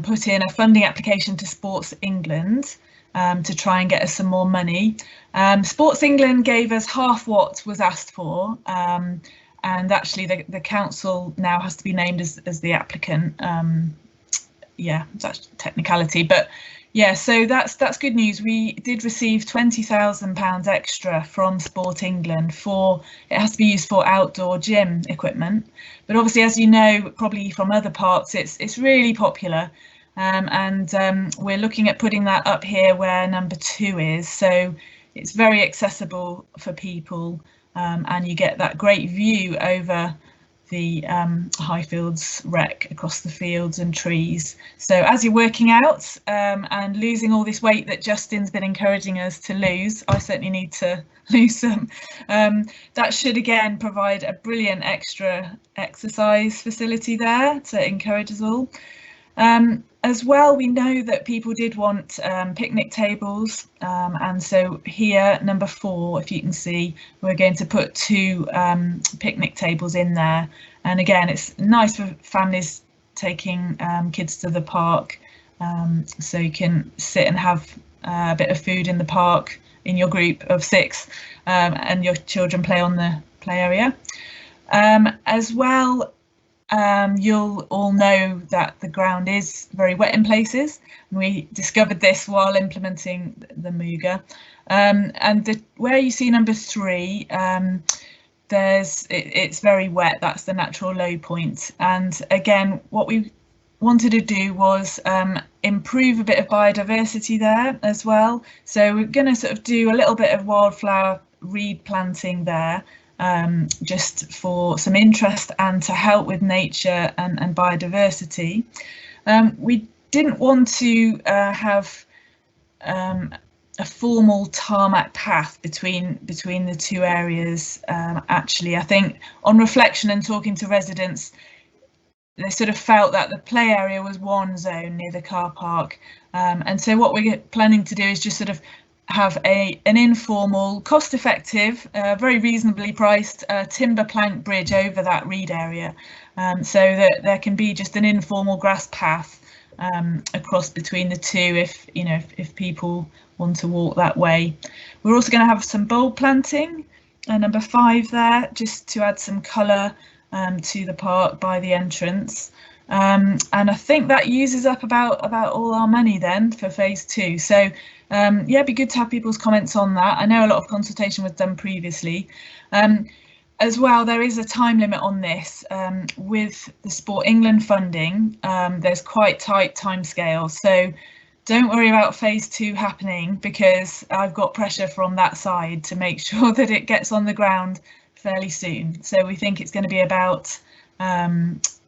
put in a funding application to Sports England to try and get us some more money. Sports England gave us half what was asked for, and actually the council now has to be named as the applicant. Yeah, that's technicality, but yeah, so that's good news. We did receive £20,000 extra from Sport England for, it has to be used for outdoor gym equipment, but obviously, as you know, probably from other parts, it's really popular, and we're looking at putting that up here where number 2 is, so it's very accessible for people, and you get that great view over the Highfields Rec across the fields and trees. So as you're working out and losing all this weight that Justin's been encouraging us to lose, I certainly need to lose some, that should again provide a brilliant extra exercise facility there to encourage us all. As well, we know that people did want picnic tables, and so here, number 4, if you can see, we're going to put 2 picnic tables in there. And again, it's nice for families taking kids to the park, so you can sit and have a bit of food in the park in your group of 6, and your children play on the play area. As well, you'll all know that the ground is very wet in places. We discovered this while implementing the Muga, and where you see number 3, it's very wet. That's the natural low point. And again, what we wanted to do was improve a bit of biodiversity there as well. So we're going to sort of do a little bit of wildflower reed planting there, just for some interest and to help with nature and biodiversity. We didn't want to have a formal tarmac path between the 2 areas. Actually, I think on reflection and talking to residents, they sort of felt that the play area was one zone near the car park, and so what we're planning to do is just sort of have an informal, cost-effective, very reasonably priced timber plank bridge over that reed area, so that there can be just an informal grass path across between the 2 if people want to walk that way. We're also going to have some bulb planting, number 5 there, just to add some colour to the park by the entrance. And I think that uses up about all our money then for phase 2. So yeah, it'd be good to have people's comments on that. I know a lot of consultation was done previously. As well, there is a time limit on this. With the Sport England funding, there's quite tight timescales. So don't worry about phase 2 happening, because I've got pressure from that side to make sure that it gets on the ground fairly soon. So we think it's going to be about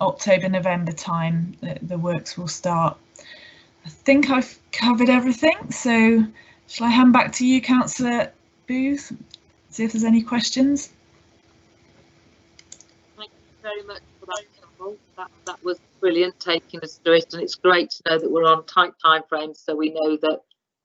October, November time that the works will start. I think I've covered everything, so shall I hand back to you, Councillor Booth, see if there's any questions? Thank you very much for that, Carol. That was brilliant, taking us through it, and it's great to know that we're on tight time frames, so we know that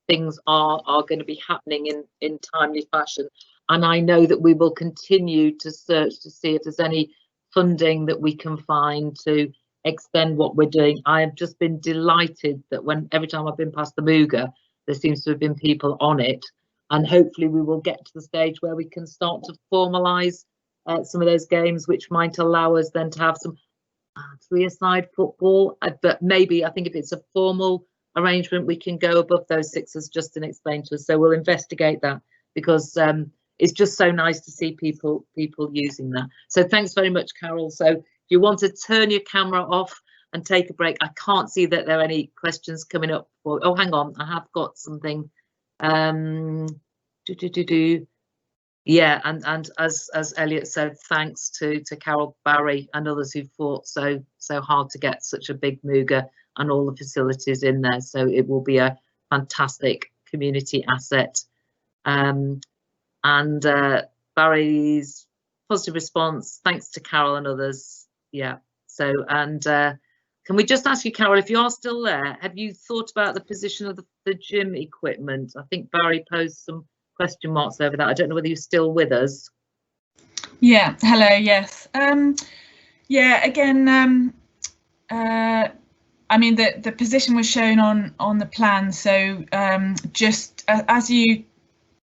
things are going to be happening in timely fashion. And I know that we will continue to search to see if there's any funding that we can find to extend what we're doing. I have just been delighted that every time I've been past the Mooga, there seems to have been people on it, and hopefully we will get to the stage where we can start to formalise some of those games, which might allow us then to have some three-a-side football. But maybe, I think if it's a formal arrangement, we can go above those 6, as Justin explained to us. So we'll investigate that, because it's just so nice to see people using that. So thanks very much, Carol. So if you want to turn your camera off and take a break, I can't see that there are any questions coming up. Oh, hang on, I have got something. Yeah, and as Elliot said, thanks to Carol, Barry and others who fought so hard to get such a big Mooga and all the facilities in there. So it will be a fantastic community asset. And Barry's positive response, thanks to Carol and others. Yeah, so, and can we just ask you, Carol, if you are still there, have you thought about the position of the gym equipment? I think Barry posed some question marks over that. I don't know whether you're still with us. Yeah, hello, yes. Yeah, again, I mean, the position was shown on the plan, so just as you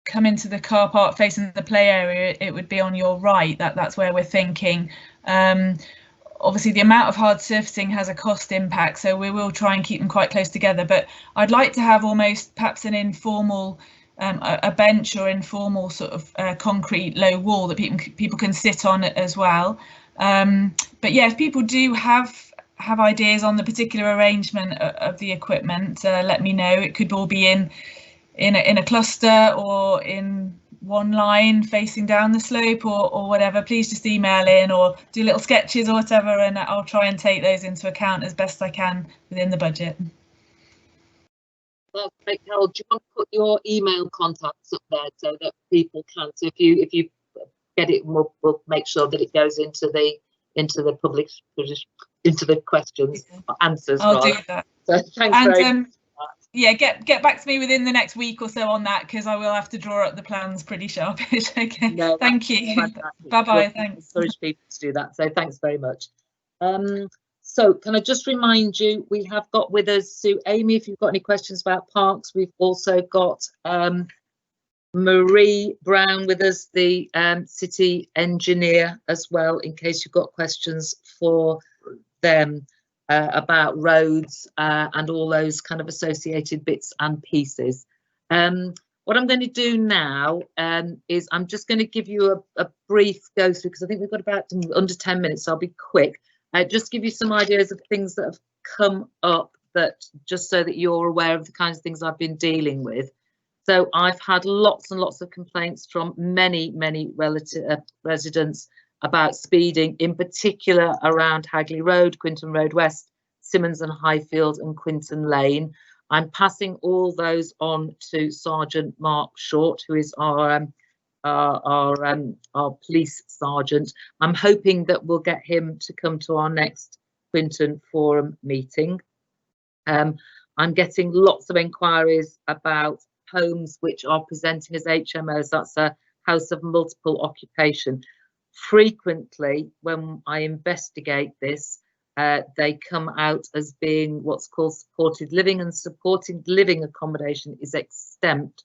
come into the car park facing the play area, it would be on your right. That's where we're thinking. Obviously the amount of hard surfacing has a cost impact, so we will try and keep them quite close together, but I'd like to have almost perhaps an informal a bench or informal sort of concrete low wall that people can sit on as well. But yeah, if people do have ideas on the particular arrangement of the equipment, let me know. It could all be in a cluster or in one line facing down the slope or whatever. Please just email in or do little sketches or whatever, and I'll try and take those into account as best I can within the budget. Well, great, Carol. Do you want to put your email contacts up there so that people can? So if you get it, we'll make sure that it goes into the public, into the questions or answers. I'll do that. So thanks very much. Yeah, get back to me within the next week or so on that, because I will have to draw up the plans pretty sharpish. Okay, no, thank you. Bye bye. Thanks. Encourage people to do that. So thanks very much. So can I just remind you, we have got with us Sue Amy, if you've got any questions about parks. We've also got Marie Brown with us, the city engineer, as well, in case you've got questions for them about roads and all those kind of associated bits and pieces. What I'm going to do now is I'm just going to give you a brief go through, because I think we've got about under 10 minutes, so I'll be quick. Just give you some ideas of things that have come up, that just so that you're aware of the kinds of things I've been dealing with. So I've had lots and lots of complaints from many residents about speeding, in particular around Hagley Road, Quinton Road West, Simmons and Highfield and Quinton Lane. I'm passing all those on to Sergeant Mark Short, who is our police sergeant. I'm hoping that we'll get him to come to our next Quinton Forum meeting. I'm getting lots of inquiries about homes which are presenting as HMOs. That's a house of multiple occupation. Frequently, when I investigate this, they come out as being what's called supported living, and supported living accommodation is exempt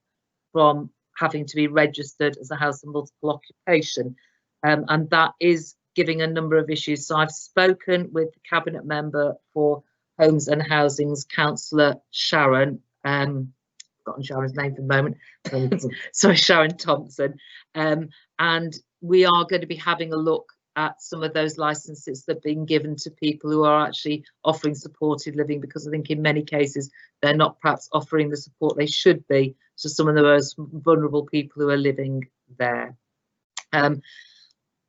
from having to be registered as a house of multiple occupation, and that is giving a number of issues. So I've spoken with the cabinet member for Homes and Housing's Councillor Sharon, forgotten Sharon's name for the moment, sorry, Sharon Thompson, and we are going to be having a look at some of those licenses that are being given to people who are actually offering supported living, because I think in many cases they're not perhaps offering the support they should be to some of the most vulnerable people who are living there.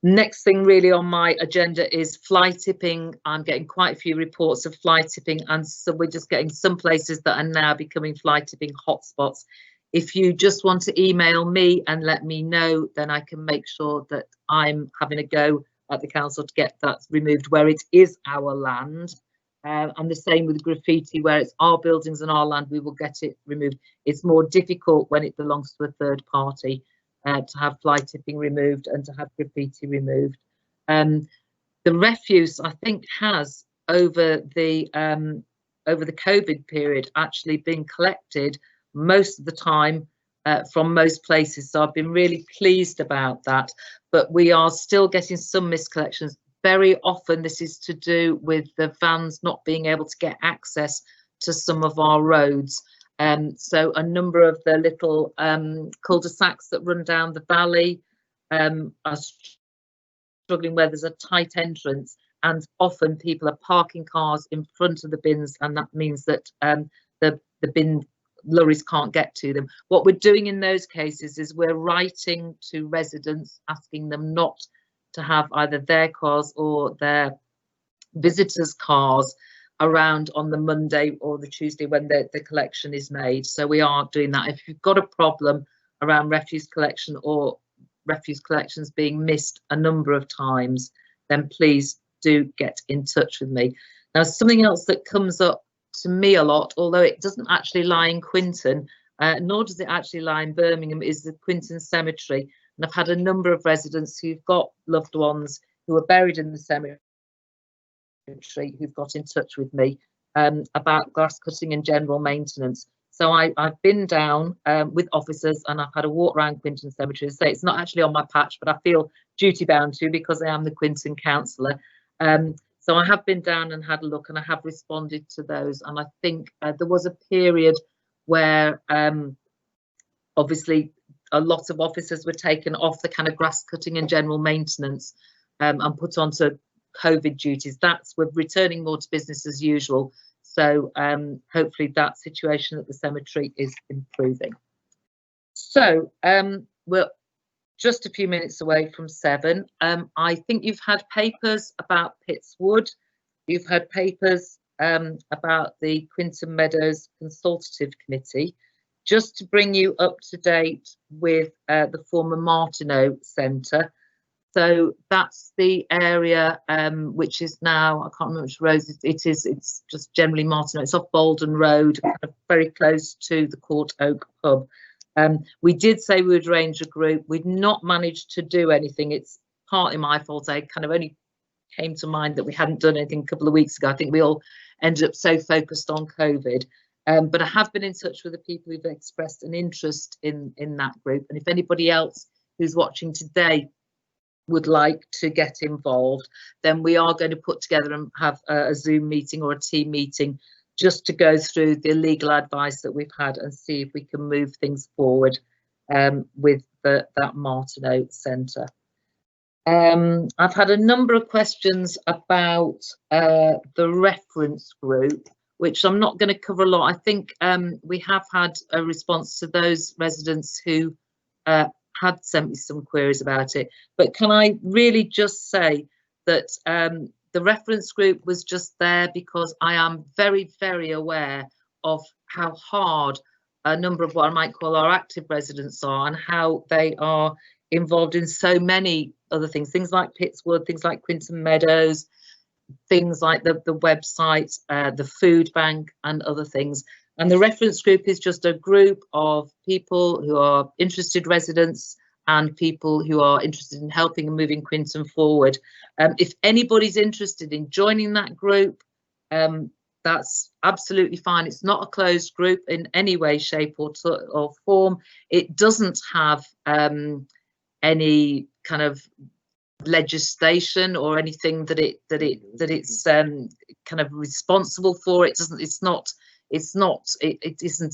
Next thing really on my agenda is fly tipping. I'm getting quite a few reports of fly tipping, and so we're just getting some places that are now becoming fly tipping hotspots. If you just want to email me and let me know, then I can make sure that I'm having a go at the council to get that removed where it is our land. And the same with graffiti, where it's our buildings and our land, we will get it removed. It's more difficult when it belongs to a third party to have fly tipping removed and to have graffiti removed. the refuse, I think, has over the COVID period actually been collected most of the time from most places. So I've been really pleased about that. But we are still getting some miscollections. Very often this is to do with the vans not being able to get access to some of our roads. So a number of the little cul-de-sacs that run down the valley are struggling where there's a tight entrance, and often people are parking cars in front of the bins, and that means that the bin lorries can't get to them. What we're doing in those cases is we're writing to residents asking them not to have either their cars or their visitors' cars around on the Monday or the Tuesday when the collection is made. So we are doing that. If you've got a problem around refuse collection or refuse collections being missed a number of times, then please do get in touch with me. Now, something else that comes up to me a lot, although it doesn't actually lie in Quinton, nor does it actually lie in Birmingham, is the Quinton Cemetery. And I've had a number of residents who've got loved ones who are buried in the cemetery who've got in touch with me about grass cutting and general maintenance. So I've been down with officers and I've had a walk around Quinton Cemetery. So it's not actually on my patch, but I feel duty bound to because I am the Quinton councillor. So I have been down and had a look, and I have responded to those. And I think there was a period where obviously a lot of officers were taken off the kind of grass cutting and general maintenance and put onto COVID duties. We're returning more to business as usual. So hopefully that situation at the cemetery is improving. So we're just a few minutes away from 7. I think you've had papers about Pittswood. You've had papers about the Quinton Meadows Consultative Committee. Just to bring you up to date with the former Martineau Centre. So that's the area which is now, I can't remember which road it is, it's just generally Martineau. It's off Bolden Road, kind of very close to the Court Oak pub. We did say we would arrange a group. We'd not managed to do anything. It's partly my fault. I kind of only came to mind that we hadn't done anything a couple of weeks ago. I think we all ended up so focused on COVID. But I have been in touch with the people who've expressed an interest in that group. And if anybody else who's watching today would like to get involved, then we are going to put together and have a Zoom meeting or a team meeting just to go through the legal advice that we've had and see if we can move things forward with that Martineau Centre. I've had a number of questions about the reference group, which I'm not going to cover a lot. I think we have had a response to those residents who had sent me some queries about it. But can I really just say that the reference group was just there because I am very, very aware of how hard a number of what I might call our active residents are and how they are involved in so many other things like Pittswood, things like Quinton Meadows, things like the website, the food bank and other things. And the reference group is just a group of people who are interested residents and people who are interested in helping and moving Quinton forward. If anybody's interested in joining that group, that's absolutely fine. It's not a closed group in any way, shape or form. It doesn't have any kind of legislation or anything that it's kind of responsible for. It isn't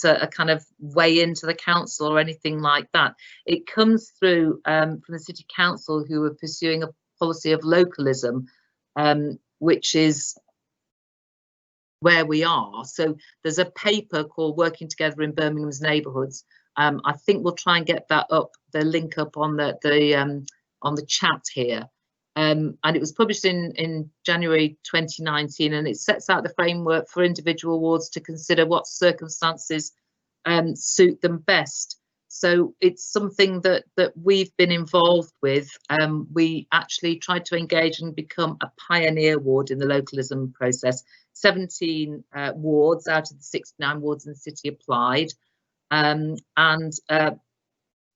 a kind of way into the council or anything like that. It comes through from the City Council, who are pursuing a policy of localism, which is where we are. So there's a paper called Working Together in Birmingham's Neighbourhoods. I think we'll try and get that up, the link up on the chat here. And it was published in January 2019, and it sets out the framework for individual wards to consider what circumstances suit them best. So it's something that we've been involved with. We actually tried to engage and become a pioneer ward in the localism process. 17 wards out of the 69 wards in the city applied, and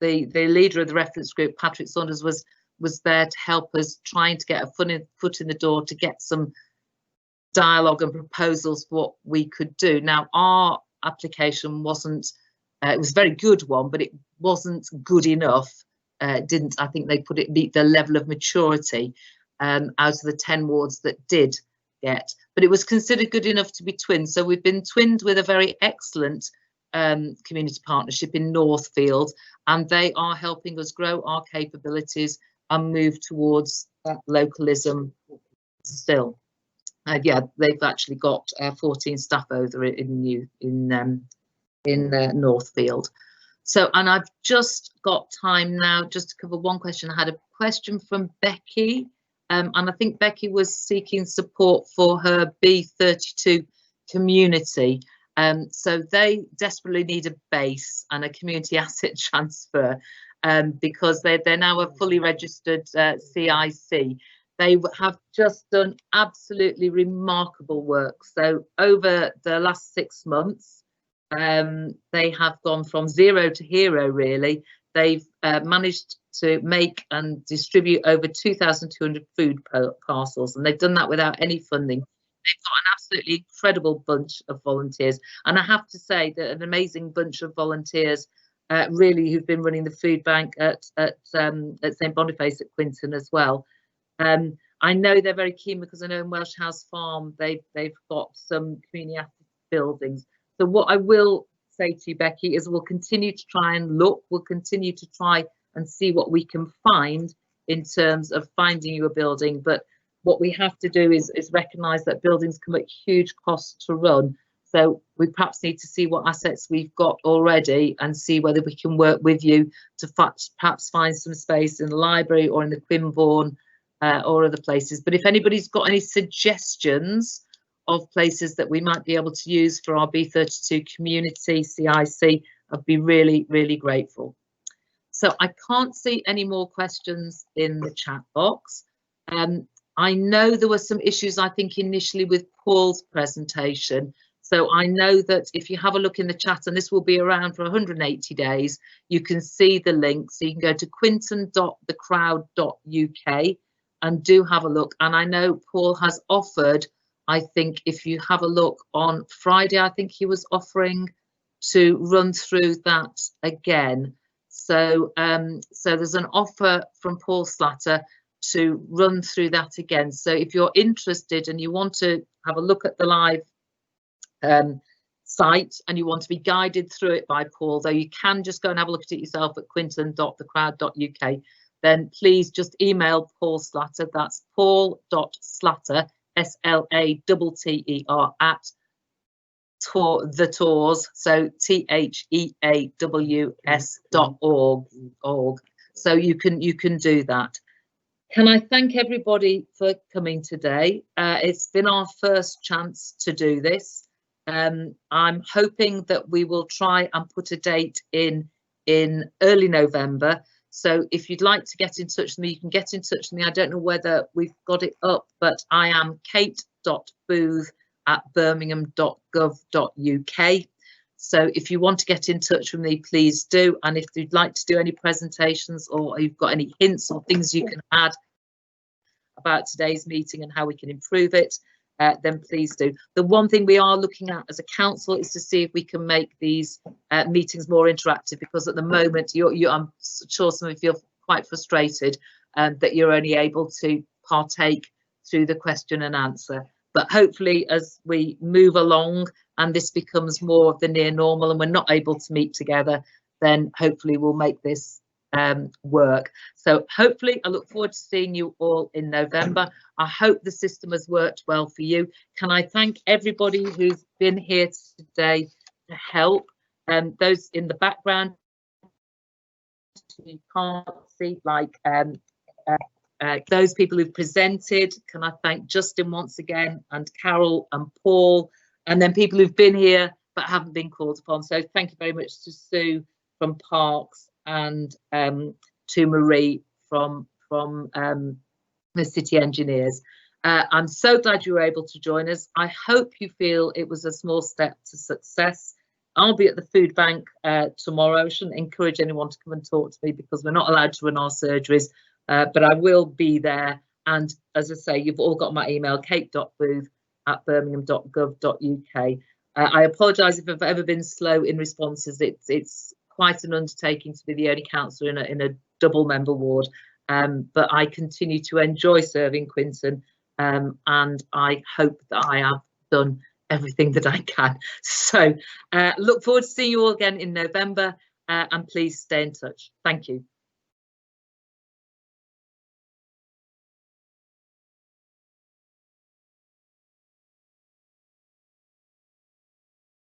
the leader of the reference group, Patrick Saunders, was was there to help us trying to get a foot in the door to get some dialogue and proposals for what we could do. Now, our application wasn't, it was a very good one, but it wasn't good enough. Didn't, I think they put it, meet the level of maturity out of the 10 wards that did get, but it was considered good enough to be twinned. So we've been twinned with a very excellent community partnership in Northfield, and they are helping us grow our capabilities and move towards that localism still. Yeah, they've actually got 14 staff over in Northfield. So, and I've just got time now just to cover one question. I had a question from Becky, and I think Becky was seeking support for her B32 community. So they desperately need a base and a community asset transfer because they're now a fully registered CIC. They have just done absolutely remarkable work. So over the last 6 months, they have gone from zero to hero, really. They've managed to make and distribute over 2,200 food parcels, and they've done that without any funding. They've got an absolutely incredible bunch of volunteers, and I have to say that an amazing bunch of volunteers really who've been running the food bank at St Boniface at Quinton as well. I know they're very keen because I know in Welsh House Farm they've got some community buildings. So what I will say to you, Becky, is we'll continue to try and look. We'll continue to try and see what we can find in terms of finding you a building. But what we have to do is recognise that buildings come at huge cost to run. So we perhaps need to see what assets we've got already and see whether we can work with you to perhaps find some space in the library or in the Quimborne or other places. But if anybody's got any suggestions of places that we might be able to use for our B32 community CIC, I'd be really, really grateful. So I can't see any more questions in the chat box. I know there were some issues, I think, initially with Paul's presentation. So I know that if you have a look in the chat, and this will be around for 180 days, you can see the link. So you can go to quinton.thecrowd.uk and do have a look. And I know Paul has offered, I think if you have a look on Friday, I think he was offering to run through that again. So so there's an offer from Paul Slatter to run through that again. So if you're interested and you want to have a look at the live site and you want to be guided through it by Paul, though you can just go and have a look at it yourself at quinton.thecrowd.uk, then please just email Paul Slatter. That's paul.slatter, SLATTER at the tours, so THEAWS.org. So you can do that. Can I thank everybody for coming today? It's been our first chance to do this. I'm hoping that we will try and put a date in early November. So if you'd like to get in touch with me, you can get in touch with me. I don't know whether we've got it up, but I am kate.booth@birmingham.gov.uk. So if you want to get in touch with me, please do. And if you'd like to do any presentations or you've got any hints or things you can add about today's meeting and how we can improve it, then please do. The one thing we are looking at as a council is to see if we can make these meetings more interactive, because at the moment I'm sure some of you feel quite frustrated that you're only able to partake through the question and answer. But hopefully as we move along and this becomes more of the near normal and we're not able to meet together, then hopefully we'll make this work. So hopefully I look forward to seeing you all in November. I hope the system has worked well for you. Can I thank everybody who's been here today to help, those in the background you can't see, like those people who've presented. Can I thank Justin once again, and Carol and Paul, and then people who've been here but haven't been called upon. So thank you very much to Sue from Parks and to Marie from the City Engineers. I'm so glad you were able to join us. I hope you feel it was a small step to success. I'll be at the food bank tomorrow. I shouldn't encourage anyone to come and talk to me because we're not allowed to run our surgeries, but I will be there. And as I say, you've all got my email, kate.booth@birmingham.gov.uk. I apologise if I've ever been slow in responses. It's quite an undertaking to be the only councillor in a double member ward, but I continue to enjoy serving Quinton, and I hope that I have done everything that I can. So look forward to seeing you all again in November, and please stay in touch. Thank you.